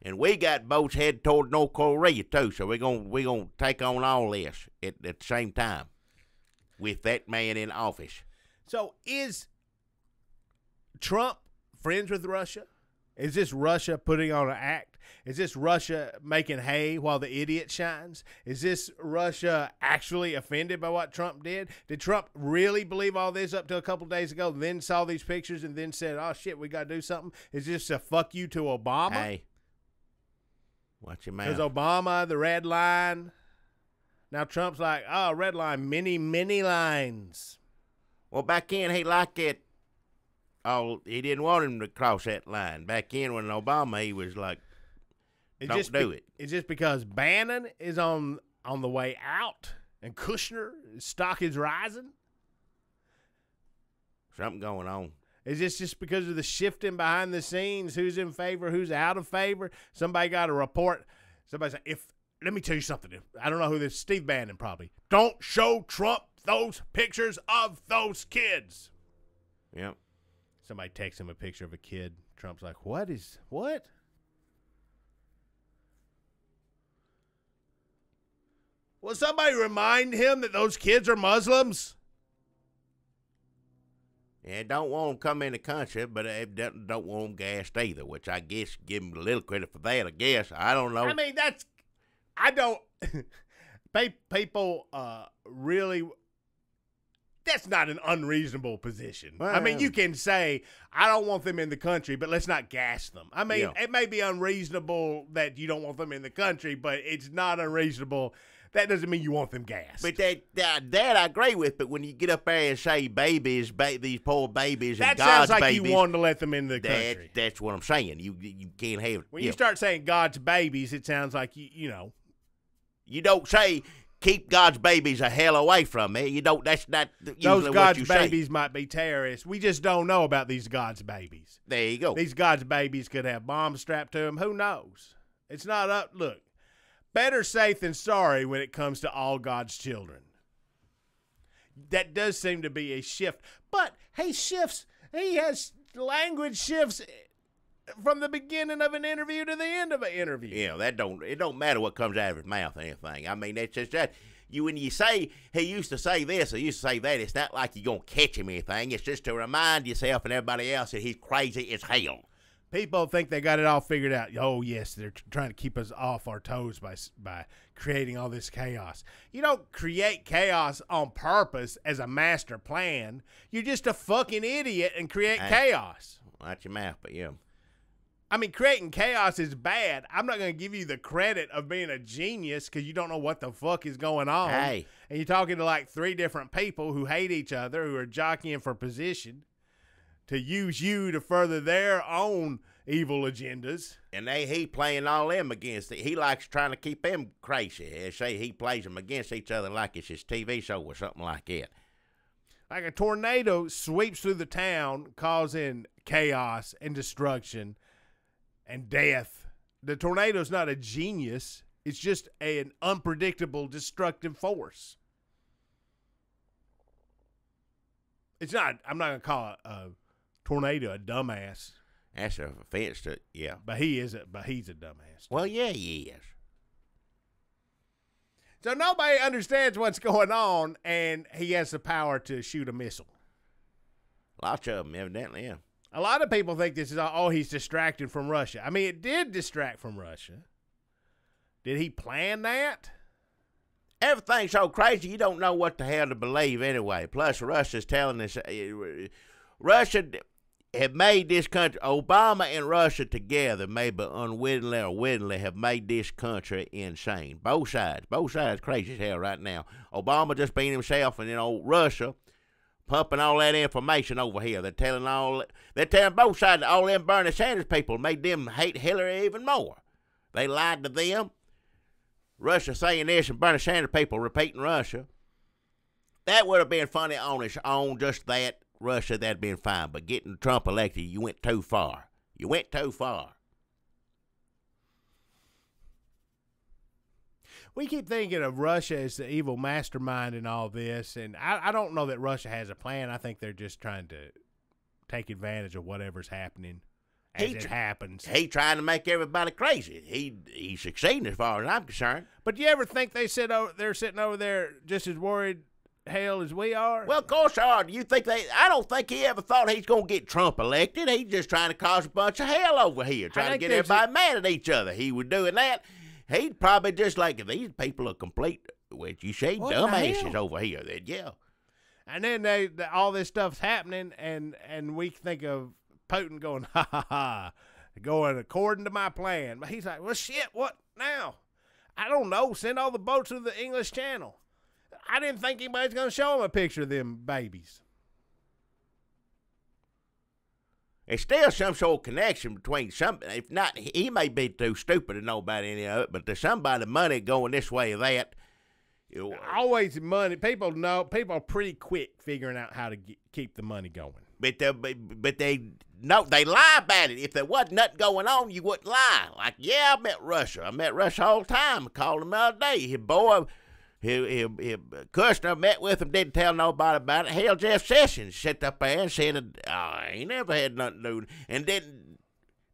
And we got boats headed toward North Korea, too, so we're gonna take on all this at the same time with that man in office. So is Trump friends with Russia? Is this Russia putting on an act? Is this Russia making hay while the idiot shines? Is this Russia actually offended by what Trump did? Did Trump really believe all this up to a couple days ago, then saw these pictures and then said, oh, shit, we got to do something? Is this a fuck you to Obama? Hey, watch your mouth. Because Obama, the red line. Now Trump's like, oh, red line, many lines. Well, back in, he liked it. Oh, he didn't want him to cross that line. Back in when Obama, he was like, don't do it. It's just because Bannon is on the way out and Kushner, his stock is rising? Something going on. Is this just because of the shifting behind the scenes? Who's in favor? Who's out of favor? Somebody got a report. Somebody said, let me tell you something. I don't know who this is. Steve Bannon probably. Don't show Trump those pictures of those kids. Yep. Somebody texts him a picture of a kid. Trump's like, what? Will somebody remind him that those kids are Muslims? Yeah, don't want them come in the country, but don't want them gassed either, which I guess give them a little credit for that, I guess. I don't know. I mean, I don't, people really, that's not an unreasonable position. Well, I mean, you can say, I don't want them in the country, but let's not gas them. I mean, It may be unreasonable that you don't want them in the country, but it's not unreasonable. That doesn't mean you want them gassed. But that I agree with, but when you get up there and say babies, these poor babies and that God's sounds like babies. You wanted to let them in the country. That's what I'm saying. You can't have. When you start saying God's babies, it sounds like, you know. You don't say keep God's babies a hell away from me. You don't. That's not usually those God's what you babies say. might be terrorists. We just don't know about these God's babies. There you go. These God's babies could have bombs strapped to them. Who knows? It's not up. Look, better safe than sorry when it comes to all God's children. That does seem to be a shift. But he shifts. He has language shifts from the beginning of an interview to the end of an interview. Yeah, it don't matter what comes out of his mouth or anything. I mean, that's just that. When you say he used to say this or used to say that, it's not like you're gonna catch him or anything. It's just to remind yourself and everybody else that he's crazy as hell. People think they got it all figured out. Oh, yes, they're trying to keep us off our toes by creating all this chaos. You don't create chaos on purpose as a master plan. You're just a fucking idiot and create chaos. Watch your mouth, but yeah. I mean, creating chaos is bad. I'm not going to give you the credit of being a genius because you don't know what the fuck is going on. Hey. And you're talking to like 3 different people who hate each other, who are jockeying for position to use you to further their own evil agendas. And he playing all them against it. He likes trying to keep them crazy. They say he plays them against each other like it's his TV show or something like that. Like a tornado sweeps through the town, causing chaos and destruction and death. The tornado's not a genius. It's just an unpredictable, destructive force. It's not, I'm not going to call a tornado a dumbass. That's an offense to, yeah. But he's a dumbass. Well, yeah, he is. So nobody understands what's going on, and he has the power to shoot a missile. Lots of them, evidently, yeah. A lot of people think this is, he's distracted from Russia. I mean, it did distract from Russia. Did he plan that? Everything's so crazy, you don't know what the hell to believe anyway. Plus, Russia's telling us, Russia have made this country, Obama and Russia together, maybe unwittingly or wittingly, have made this country insane. Both sides crazy as hell right now. Obama just being himself, and Russia pumping all that information over here. They're telling both sides, all them Bernie Sanders people made them hate Hillary even more. They lied to them. Russia saying this and Bernie Sanders people repeating Russia. That would have been funny on its own, just that Russia, that'd been fine. But getting Trump elected, you went too far. You went too far. We keep thinking of Russia as the evil mastermind in all this, and I don't know that Russia has a plan. I think they're just trying to take advantage of whatever's happening as it happens. He trying to make everybody crazy. He's succeeding as far as I'm concerned. But do you ever think they're sitting over there just as worried hell as we are? Well, of course they are. Do you think I don't think he ever thought he's going to get Trump elected. He's just trying to cause a bunch of hell over here, trying to get everybody mad at each other. He was doing that. He'd probably just like, these people are complete, what you say, dumbasses over here. Then, yeah. And then all this stuff's happening, and we think of Putin going, ha, ha, ha, going according to my plan. But he's like, well, shit, what now? I don't know. Send all the boats to the English Channel. I didn't think anybody's going to show him a picture of them babies. There's still some sort of connection between if not, he may be too stupid to know about any of it, but there's somebody money going this way or that. Always money. People are pretty quick figuring out how to keep the money going. But they lie about it. If there wasn't nothing going on, you wouldn't lie. Like, yeah, I met Russia all the time. I called him the other day. His boy, Kushner met with him, didn't tell nobody about it. Hell, Jeff Sessions sat up there and said, he never had nothing to do. And then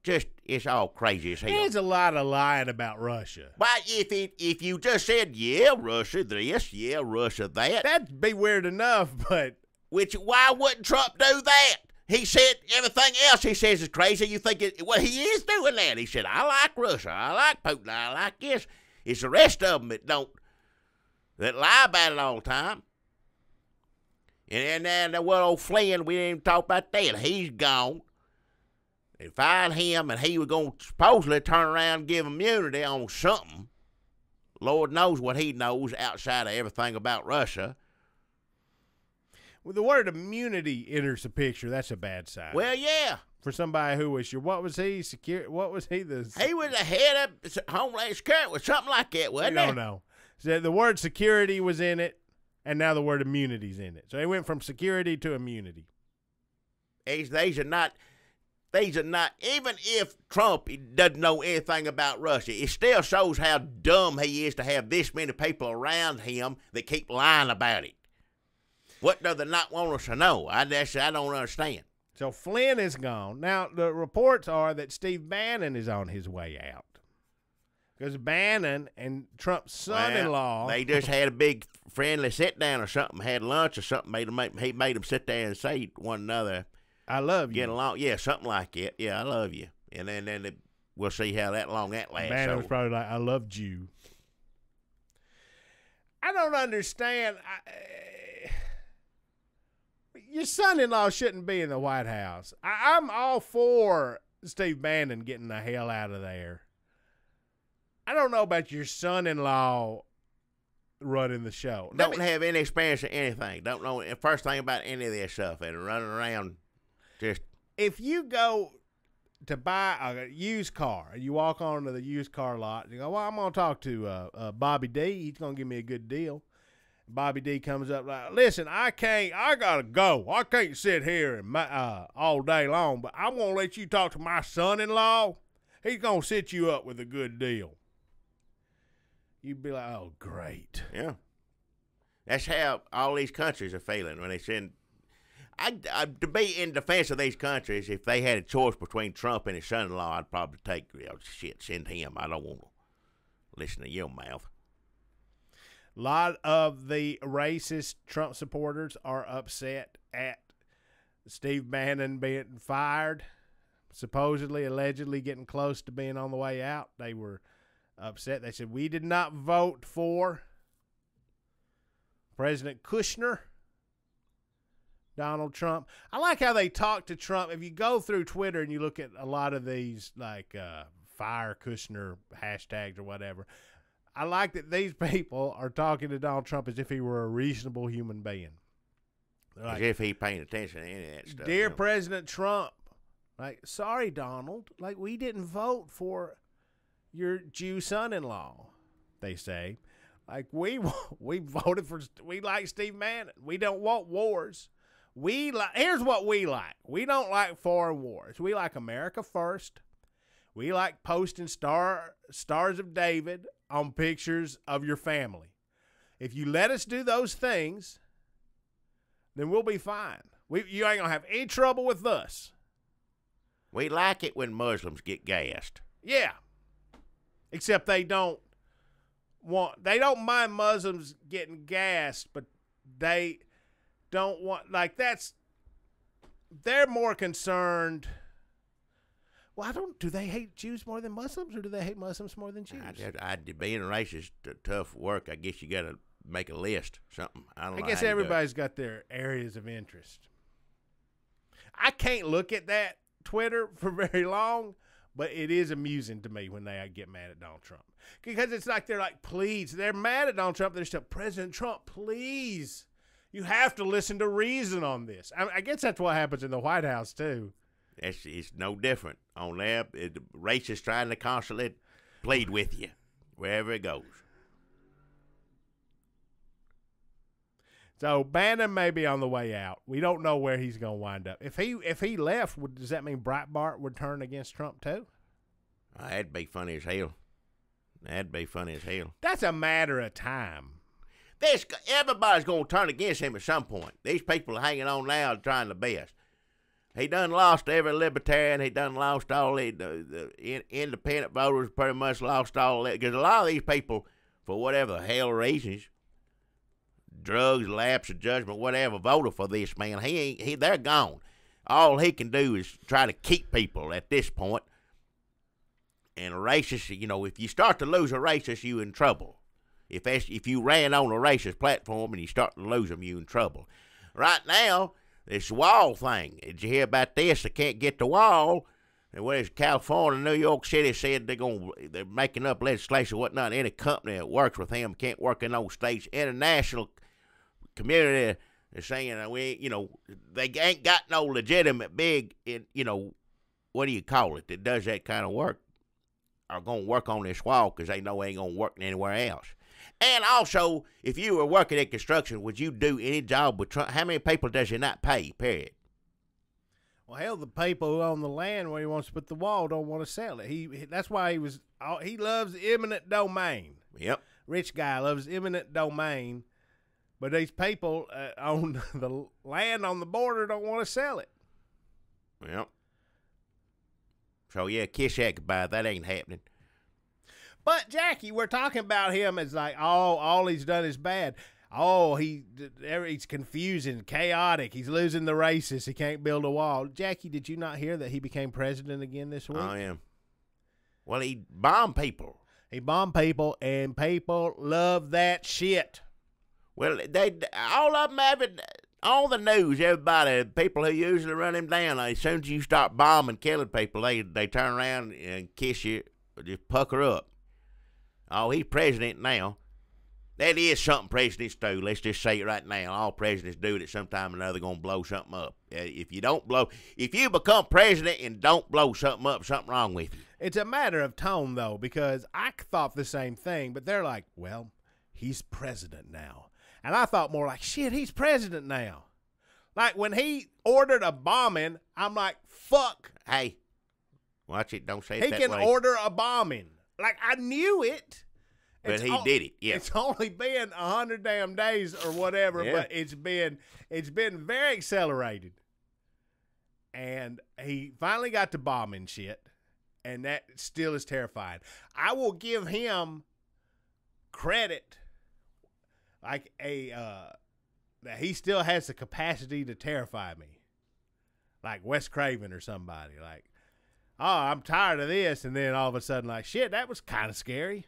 it's all crazy as hell. There's a lot of lying about Russia. But if you just said, yeah, Russia this, yeah, Russia that. That'd be weird enough, but. Why wouldn't Trump do that? He said everything else he says is crazy. You think he is doing that. He said, I like Russia. I like Putin. I like this. It's the rest of them that lie about it all the time. And then old Flynn, we didn't even talk about that. He's gone. They fired him, and he was going to supposedly turn around and give immunity on something. Lord knows what he knows outside of everything about Russia. Well, the word immunity enters the picture. That's a bad sign. Well, yeah. For somebody who was what was he? What was he? He was the head of Homeland Security or something like that, wasn't he? No. So the word security was in it, and now the word immunity's in it. So he went from security to immunity. These are not, even if Trump doesn't know anything about Russia, it still shows how dumb he is to have this many people around him that keep lying about it. What do they not want us to know? I don't understand. So Flynn is gone. Now, the reports are that Steve Bannon is on his way out. Because Bannon and Trump's son-in-law. They just had a big friendly sit-down or something, had lunch or something. He made them sit there and say to one another, I love you. Get along. Yeah, something like that. Yeah, I love you. And then we'll see how long that lasts. Bannon was probably like, I loved you. I don't understand. Your son-in-law shouldn't be in the White House. I'm all for Steve Bannon getting the hell out of there. I don't know about your son-in-law running the show. Don't have any experience in anything. Don't know the first thing about any of this stuff. And running around just. If you go to buy a used car, you walk onto the used car lot, and you go, well, I'm going to talk to Bobby D. He's going to give me a good deal. Bobby D comes up like, listen, I gotta go. I can't sit here and all day long, but I'm gonna let you talk to my son-in-law. He's gonna set you up with a good deal. You'd be like, oh, great. Yeah. That's how all these countries are feeling when they send. To be in defense of these countries, if they had a choice between Trump and his son-in-law, I'd probably take, send him. I don't want to listen to your mouth. A lot of the racist Trump supporters are upset at Steve Bannon being fired, supposedly, allegedly getting close to being on the way out. They were upset. They said, we did not vote for President Kushner, Donald Trump. I like how they talk to Trump. If you go through Twitter and you look at a lot of these, like, fire Kushner hashtags or whatever, I like that these people are talking to Donald Trump as if he were a reasonable human being. Like, as if he paying attention to any of that stuff. Dear President Trump, like, sorry, Donald, like, we didn't vote for your Jew son-in-law, they say. Like, we voted for, we like Steve Bannon. We don't want wars. Here's what we like. We don't like foreign wars. We like America first. We like posting stars of David on pictures of your family. If you let us do those things, then we'll be fine. You ain't going to have any trouble with us. We like it when Muslims get gassed. Yeah. Except they don't mind Muslims getting gassed, but they don't want, they're more concerned. Well, do they hate Jews more than Muslims, or do they hate Muslims more than Jews? Being racist, tough work. I guess you got to make a list, something. I guess everybody's got their areas of interest. I can't look at that Twitter for very long, but it is amusing to me when they get mad at Donald Trump. Because it's like please. They're mad at Donald Trump. They're still, President Trump, please. You have to listen to reason on this. I guess that's what happens in the White House, too. It's no different on there. Racists trying to constantly plead with you wherever it goes. So Bannon may be on the way out. We don't know where he's going to wind up. If he left, does that mean Breitbart would turn against Trump too? That'd be funny as hell. That's a matter of time. Everybody's going to turn against him at some point. These people are hanging on now trying the best. He done lost every libertarian. He done lost all the independent voters, pretty much lost all that. Because a lot of these people, for whatever the hell reasons, drugs, lapse of judgment, whatever, voted for this man. They're gone. All he can do is try to keep people at this point. And a racist, if you start to lose a racist, you in trouble. If you ran on a racist platform and you start to lose them, you in trouble. Right now, this wall thing. Did you hear about this? They can't get the wall. And whereas California, New York City said they're making up legislation or whatnot. Any company that works with them can't work in those states. International community is saying they ain't got no legitimate big, what do you call it, that does that kind of work, are going to work on this wall because they know it ain't going to work anywhere else. And also, if you were working in construction, would you do any job with Trump? How many people does he not pay, period? Well, hell, the people who own the land where he wants to put the wall don't want to sell it. That's why he loves eminent domain. Yep. Rich guy loves eminent domain, but these people on the land on the border don't want to sell it. Yep. So, yeah, kiss that goodbye. That ain't happening. But, Jackie, we're talking about him as like, all he's done is bad. Oh, he's confusing, chaotic. He's losing the races. He can't build a wall. Jackie, did you not hear that he became president again this week? I am. Well, he bombed people. He bombed people, and people love that shit. Well, all of them have it, all the news, everybody, people who usually run him down, as soon as you start bombing, killing people, they turn around and kiss you, or just pucker up. Oh, he's president now. That is something presidents do. Let's just say it right now. All presidents do it at some time or another, going to blow something up. If you become president and don't blow something up, something wrong with you. It's a matter of tone, though, because I thought the same thing, but they're like, well, he's president now. And I thought more like, shit, he's president now. Like, when he ordered a bombing, I'm like, fuck. Hey, watch it. Don't say it that way. He can order a bombing. Like, I knew it. But he did it, yeah. It's only been 100 damn days or whatever, yeah. But it's been very accelerated. And he finally got to bombing shit, and that still is terrifying. I will give him credit, like that he still has the capacity to terrify me, like Wes Craven or somebody. Like, oh, I'm tired of this, and then all of a sudden, like, shit, that was kind of scary.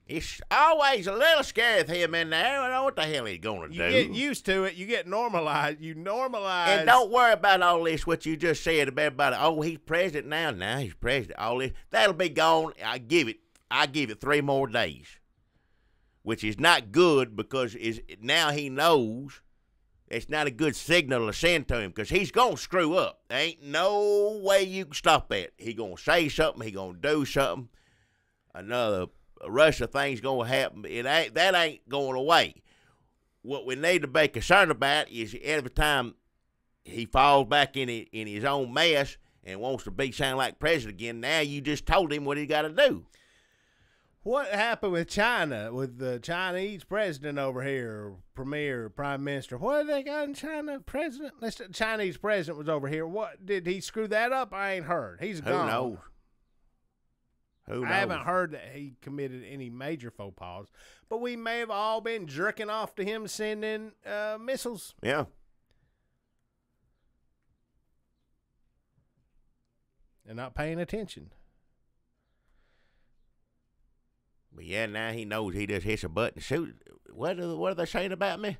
It's always a little scary with him in there. I don't know what the hell he's going to do. You get used to it. You get normalized. You normalize. And don't worry about all this, what you just said about oh, he's president now. Now he's president. All this. That'll be gone. I give it 3 more days, which is not good because now he knows it's not a good signal to send to him because he's going to screw up. There ain't no way you can stop that. He's going to say something. He's going to do something. Another rush of things going to happen. That ain't going away. what we need to be concerned about is every time he falls back in his own mess and wants to be sound like president again, now you just told him what he got to do. What happened with China, with the Chinese president over here, premier, prime minister? What did they got in China? President? The Chinese president was over here. What, did he screw that up? I ain't heard. He's gone. Knows? Who knows? I haven't heard that he committed any major faux pas, but we may have all been jerking off to him sending missiles. Yeah. And not paying attention. But yeah, now he knows he just hits a button and shoot. What are they saying about me?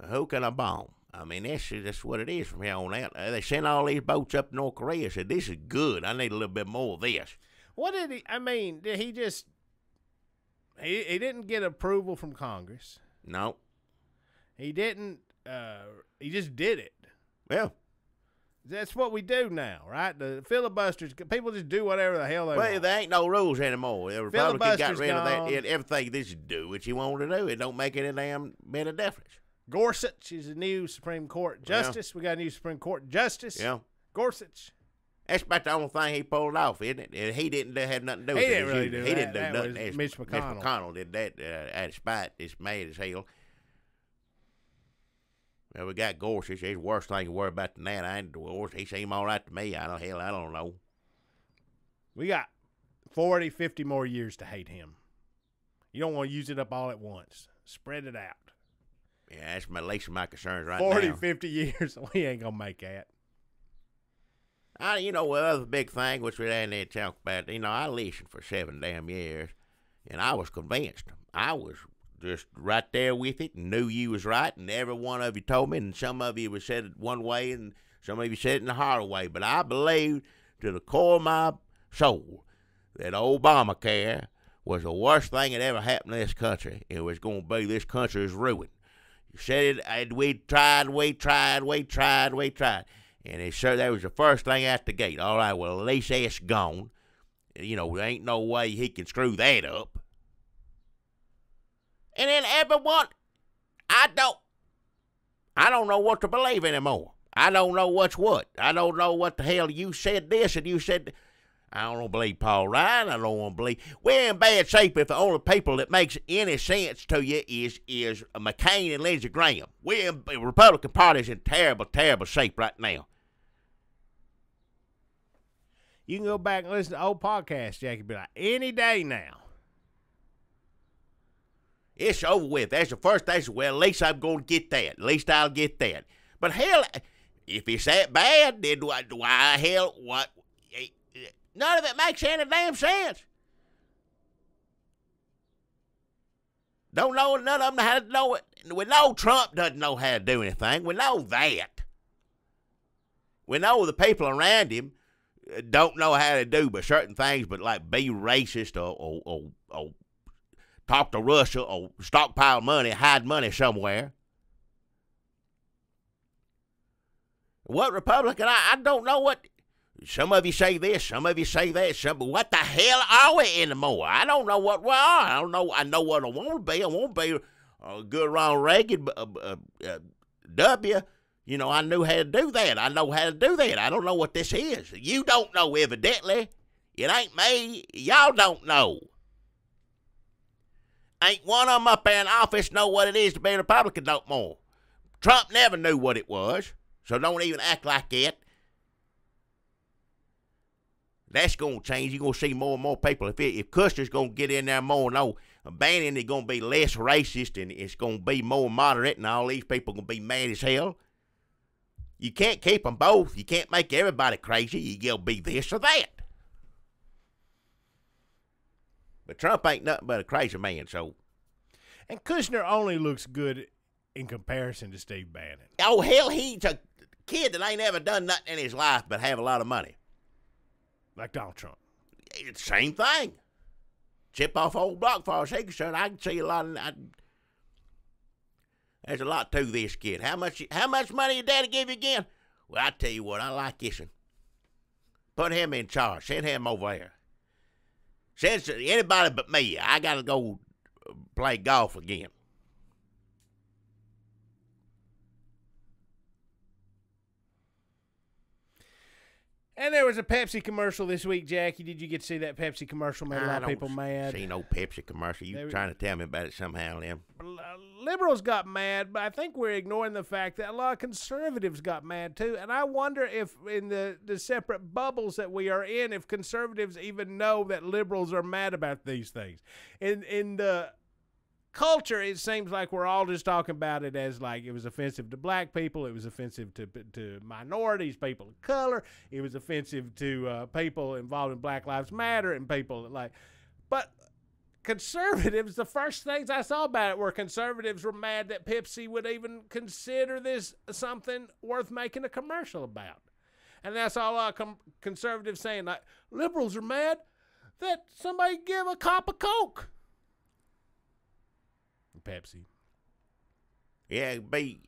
Who can I bomb? I mean, that's what it is from here on out. They sent all these boats up to North Korea. Said, this is good. I need a little bit more of this. What did he, I mean, did he just, he didn't get approval from Congress. No. He didn't, he just did it. Well. That's what we do now, right? The filibusters, people just do whatever the hell they want. Well, there ain't no rules anymore. The Republicans got rid of that. Gone. Everything, this is do what you want to do. It don't make any damn bit of difference. Gorsuch is a new Supreme Court justice. Yeah. We got a new Supreme Court justice. Yeah. Gorsuch. That's about the only thing he pulled off, isn't it? And he didn't have nothing to do with it. He didn't really do that. He didn't do That nothing. was Mitch McConnell. Mitch McConnell did that out of spite. It's mad as hell. Well, we got Gorsuch. There's worse thing to worry about than that. I ain't divorced. He seemed all right to me. I don't know. We got 40, 50 more years to hate him. You don't want to use it up all at once. Spread it out. Yeah, that's my least of my concerns right 40, now. 50 years. We ain't going to make that. You know, another big thing, which we hadn't had to talk about, I listened for 7 damn years, and I was convinced. I was just right there with it and knew you was right, and every one of you told me, and some of you said it one way, and some of you said it in the harder way, but I believed to the core of my soul that Obamacare was the worst thing that ever happened to this country. It was going to be this country's ruin. You said it, we tried, and it sure that was the first thing out the gate. All right, well, at least that's gone. There ain't no way he can screw that up. And then everyone, I don't know what to believe anymore. I don't know what's what. I don't know what the hell you said this and you said. I don't believe Paul Ryan. I don't want to believe. We're in bad shape if the only people that makes any sense to you is McCain and Lindsey Graham. The Republican Party's in terrible, terrible shape right now. You can go back and listen to old podcasts, Jackie, be like, any day now. It's over with. That's the first thing. Well, at least I'm going to get that. At least I'll get that. But hell, if it's that bad, then what? None of it makes any damn sense. Don't know none of them how to know it. We know Trump doesn't know how to do anything. We know that. We know the people around him don't know how to do but certain things, but like be racist or talk to Russia or stockpile money, hide money somewhere. What Republican? I don't know what. Some of you say this, some of you say that. But what the hell are we anymore? I don't know what we are. I don't know. I know what I want to be. I want to be a good Ronald Reagan, W. I knew how to do that. I know how to do that. I don't know what this is. You don't know, evidently. It ain't me. Y'all don't know. Ain't one of them up there in office know what it is to be a Republican no more. Trump never knew what it was, so don't even act like it. That's going to change. You're going to see more and more people. If Kushner's going to get in there more, Bannon is going to be less racist and it's going to be more moderate and all these people are going to be mad as hell. You can't keep them both. You can't make everybody crazy. You got to be this or that. But Trump ain't nothing but a crazy man, so. And Kushner only looks good in comparison to Steve Bannon. Oh, hell, he's a kid that ain't ever done nothing in his life but have a lot of money. Like Donald Trump. It's the same thing. Chip off old block for his concerned. I can see a lot of there's a lot to this kid. How much money your daddy give you again? Well, I tell you what, I like this one. Put him in charge. Send him over there. Send anybody but me. I gotta go play golf again. And there was a Pepsi commercial this week, Jackie. Did you get to see that Pepsi commercial? Made a lot of people mad. See no Pepsi commercial. You trying to tell me about it somehow, Lim? Liberals got mad, but I think we're ignoring the fact that a lot of conservatives got mad too. And I wonder if in the separate bubbles that we are in, if conservatives even know that liberals are mad about these things. In the culture, it seems like we're all just talking about it as like it was offensive to black people, it was offensive to minorities, people of color, it was offensive to people involved in Black Lives Matter and people like, but conservatives, the first things I saw about it were conservatives were mad that Pepsi would even consider this something worth making a commercial about. And that's all a lot of conservatives saying, like, liberals are mad that somebody give a cup of Coke. Pepsi. Yeah,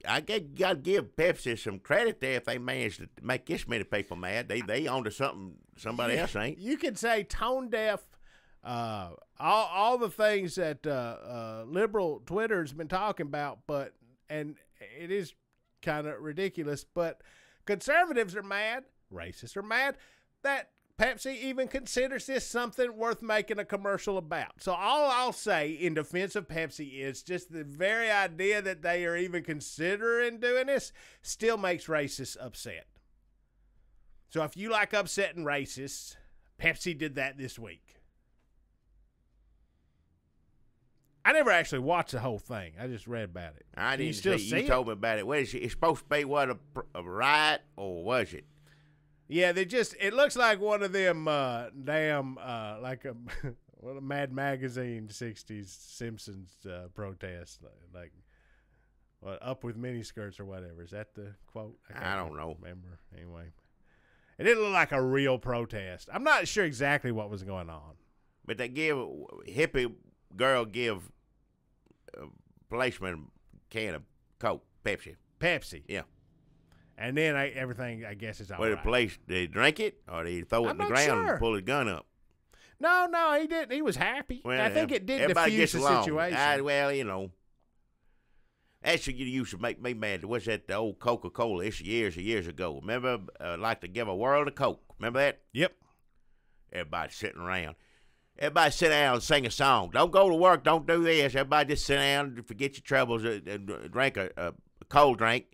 I guess you got to give Pepsi some credit there if they managed to make this many people mad. They onto something somebody else ain't. You could say tone deaf, all the things that liberal Twitter's been talking about, and it is kind of ridiculous, but conservatives are mad, racists are mad, that Pepsi even considers this something worth making a commercial about. So all I'll say in defense of Pepsi is just the very idea that they are even considering doing this still makes racists upset. So if you like upsetting racists, Pepsi did that this week. I never actually watched the whole thing. I just read about it. I didn't still see you told me about it. What is it? It's supposed to be what, a riot, or was it? Yeah, it looks like one of them like a what a Mad Magazine 60s Simpsons protest, like what, up with miniskirts or whatever. Is that the quote? I don't know. Remember anyway. It didn't look like a real protest. I'm not sure exactly what was going on. But they give hippie girl give a policeman a can of Coke, Pepsi. Yeah. And then everything, I guess, is all right. right. The police, did he drink it, or did he throw it in the ground and pull his gun up? No, he didn't. He was happy. Well, I think it did diffuse the situation. Well, you know. Actually, you used to make me mad. What's that, the old Coca-Cola? It's years and years ago. Remember, like to give a world of Coke. Remember that? Yep. Everybody sitting around. Everybody sit down and sing a song. Don't go to work. Don't do this. Everybody just sit down, forget your troubles, and drink a cold drink,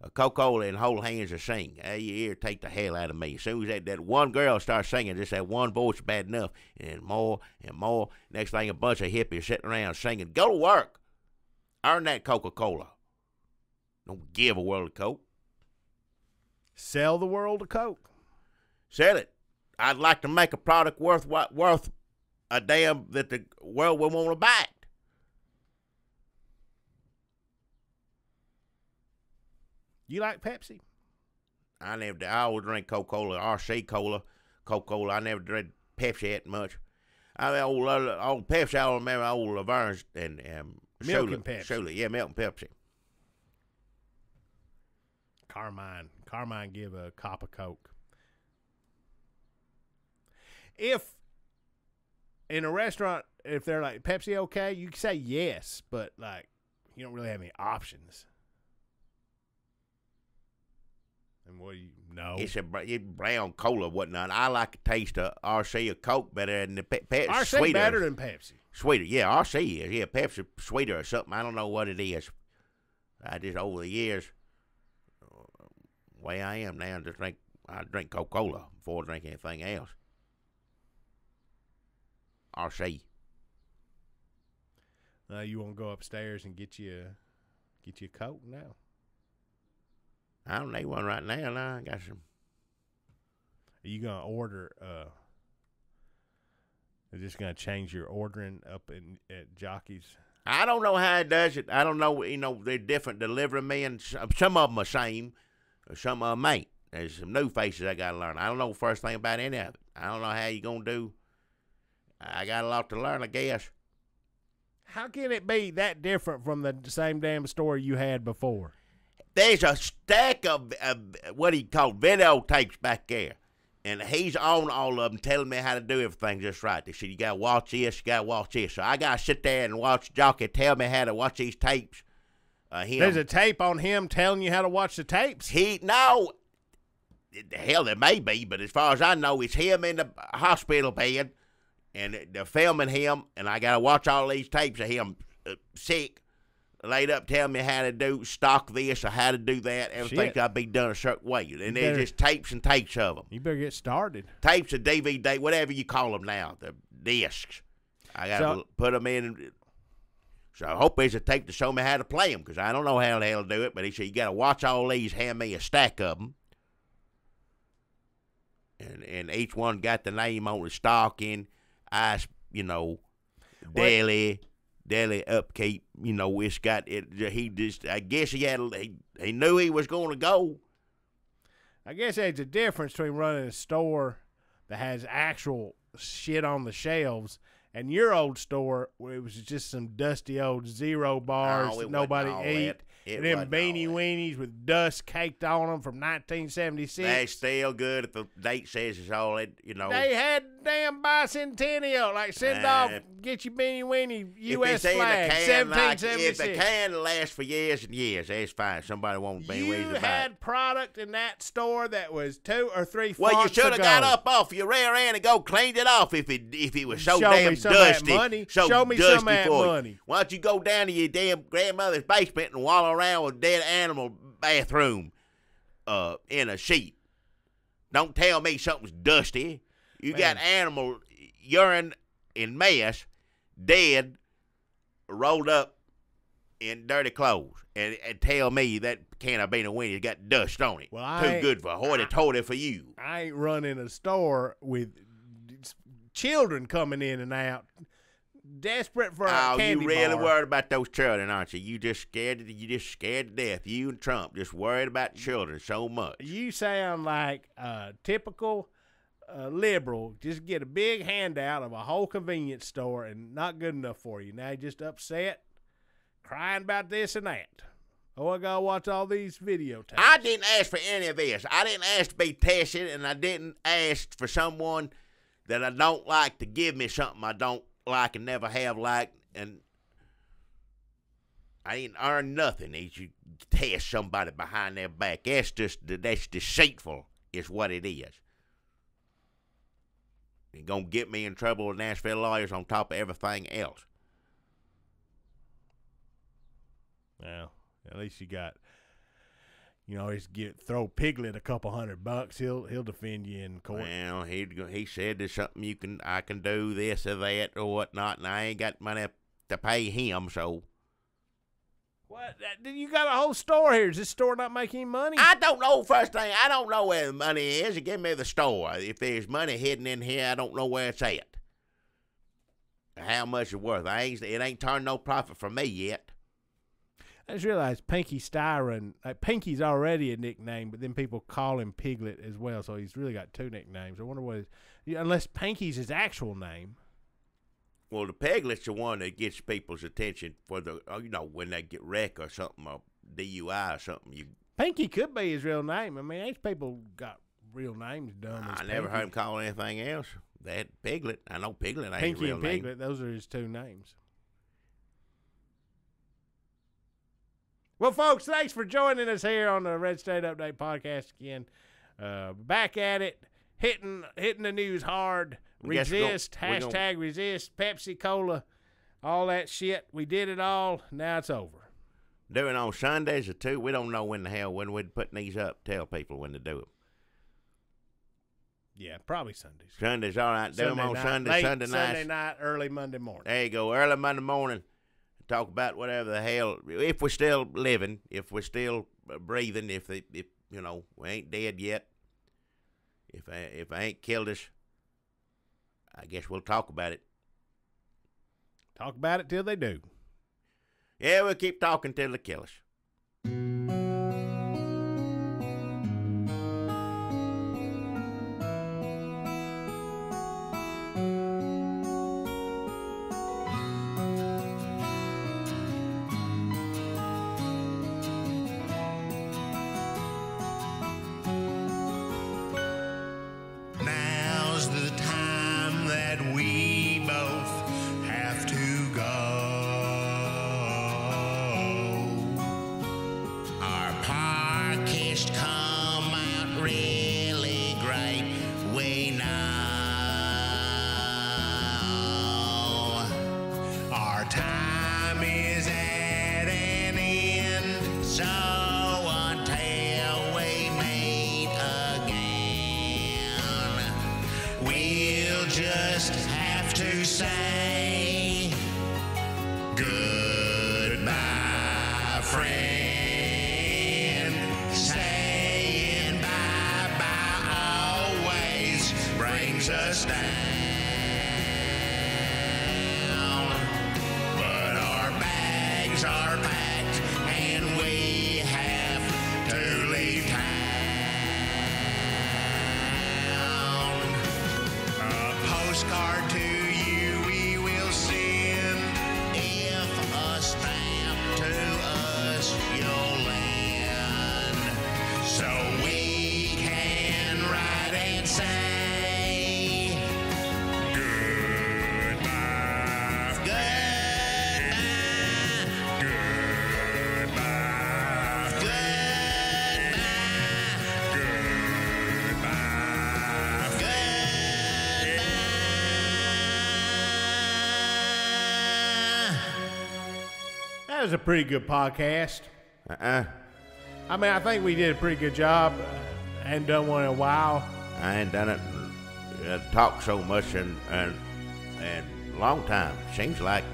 a Coca-Cola, and hold hands and sing. You irritate the hell out of me. As soon as that one girl starts singing, just that one voice bad enough, and more and more. Next thing, a bunch of hippies sitting around singing, go to work. Earn that Coca-Cola. Don't give a world of Coke. Sell the world of Coke. Sell it. I'd like to make a product worth a damn that the world will want to buy it. You like Pepsi? I always drink Coca-Cola, RC Coca-Cola. I never drank Pepsi that much. I mean, old Pepsi, I remember old Laverne's and Milk and Pepsi. Shirley, yeah, milk and Pepsi. Carmine give a cup of Coke. If in a restaurant, if they're like, Pepsi okay, you can say yes, but like you don't really have any options. And what do you know? It's brown cola, whatnot. I like the taste of RC or Coke better than the Pepsi. RC sweeter. better than Pepsi. Sweeter, yeah. RC is, yeah. Pepsi sweeter or something. I don't know what it is. I just over the years, the way I am now, I drink Coca-Cola before I drink anything else. RC. You want to go upstairs and get you a Coke now? I don't need one right now. I got some. Are you gonna order? Is this gonna change your ordering up at Jockey's? I don't know how it does it. I don't know. You know, they're different delivery men. Some of them are same, or some of them ain't. There's some new faces I gotta learn. I don't know the first thing about any of it. I don't know how you gonna do. I got a lot to learn, I guess. How can it be that different from the same damn store you had before? There's a stack of what he called videotapes back there. And he's on all of them telling me how to do everything just right. They said, you got to watch this, you got to watch this. So I got to sit there and watch Jockie tell me how to watch these tapes. There's a tape on him telling you how to watch the tapes? No. the hell, there may be, but as far as I know, it's him in the hospital bed, and they're filming him, and I got to watch all these tapes of him sick, laid up, telling me how to stock this or how to do that. Everything got to be done a certain way. And there's just tapes and tapes of them. You better get started. Tapes of DVD, whatever you call them now, the discs. I got to put them in. So I hope there's a tape to show me how to play them, because I don't know how the hell to do it. But he said, you got to watch all these, hand me a stack of them. And each one got the name on the stocking, ice, daily upkeep, it's got it. He just, I guess he knew he was going to go. I guess there's a difference between running a store that has actual shit on the shelves and your old store where it was just some dusty old zero bars that nobody ate. And them beanie weenies with dust caked on them from 1976. They're still good if the date says it's all it, They had damn bicentennial, like send off, get your beanie weenie, U.S. flag, 1776. If the can lasts for years and years, that's fine. Somebody won't be weenies about it. You had product in that store that was 2 or 3 Well, you should have got up off your rear end and go cleaned it off if it was so damn dusty. Show me some of that money. Why don't you go down to your damn grandmother's basement and wallow around with a dead animal bathroom in a sheet? Don't tell me something's dusty. You got animal urine and mess, dead, rolled up in dirty clothes, and tell me that can of bean and weenie got dust on it. Well, too good for hoity-toity for you. I ain't running a store with children coming in and out, desperate for a candy you really bar. worried about those children, aren't you? You just scared to death. You and Trump just worried about children so much. You sound like a typical liberal. Just get a big handout of a whole convenience store and not good enough for you. Now you're just upset, crying about this and that. Oh, I gotta watch all these videotapes. I didn't ask for any of this. I didn't ask to be tested, and I didn't ask for someone that I don't like to give me something I don't like and never have liked, and I didn't earn nothing. You test somebody behind their back. That's deceitful is what it is. It's going to get me in trouble with Nashville lawyers on top of everything else. Well, at least you got, throw Piglet a couple $100. He'll defend you in court. Well, he said there's something I can do this or that or whatnot, and I ain't got money to pay him, so. What? You got a whole store here. Is this store not making any money? I don't know. First thing, I don't know where the money is. Give me the store. If there's money hidden in here, I don't know where it's at. How much it's worth. It ain't turned no profit for me yet. I just realized Pinky Styron, Pinky's already a nickname, but then people call him Piglet as well, so he's really got 2 nicknames. I wonder what unless Pinky's his actual name. Well, the Piglet's the one that gets people's attention for when they get wrecked or something, or DUI or something. Pinky could be his real name. I mean, these people got real names dumb as I never heard him call anything else. That Piglet, I know Piglet ain't Pinky his real and name. Piglet, those are his 2 names. Well, folks, thanks for joining us here on the Red State Update podcast again. Back at it, hitting the news hard. Resist, hashtag resist, Pepsi, Cola, all that shit. We did it all. Now it's over. Doing on Sundays or 2. We don't know when we're putting these up. Tell people when to do them. Yeah, probably Sundays. Sundays, all right. Do them on Sunday, Sunday night. Sunday night, early Monday morning. There you go, early Monday morning. Talk about whatever the hell. If we're still living, if we're still breathing, if we ain't dead yet. If I ain't killed us, I guess we'll talk about it. Talk about it till they do. Yeah, we'll keep talking till they kill us. Now's the time that we both have to go. So until we meet again, we'll just have to say goodbye, friend. Saying bye-bye always brings us down. But our bags are packed and we have to leave town. A postcard to you we will send if a stamp to us you'll lend. So we can write and say goodbye. Goodbye. Goodbye. That was a pretty good podcast. Uh-uh. I mean, I think we did a pretty good job. Hadn't done one in a while. I ain't done it. Talk so much and a long time. Seems like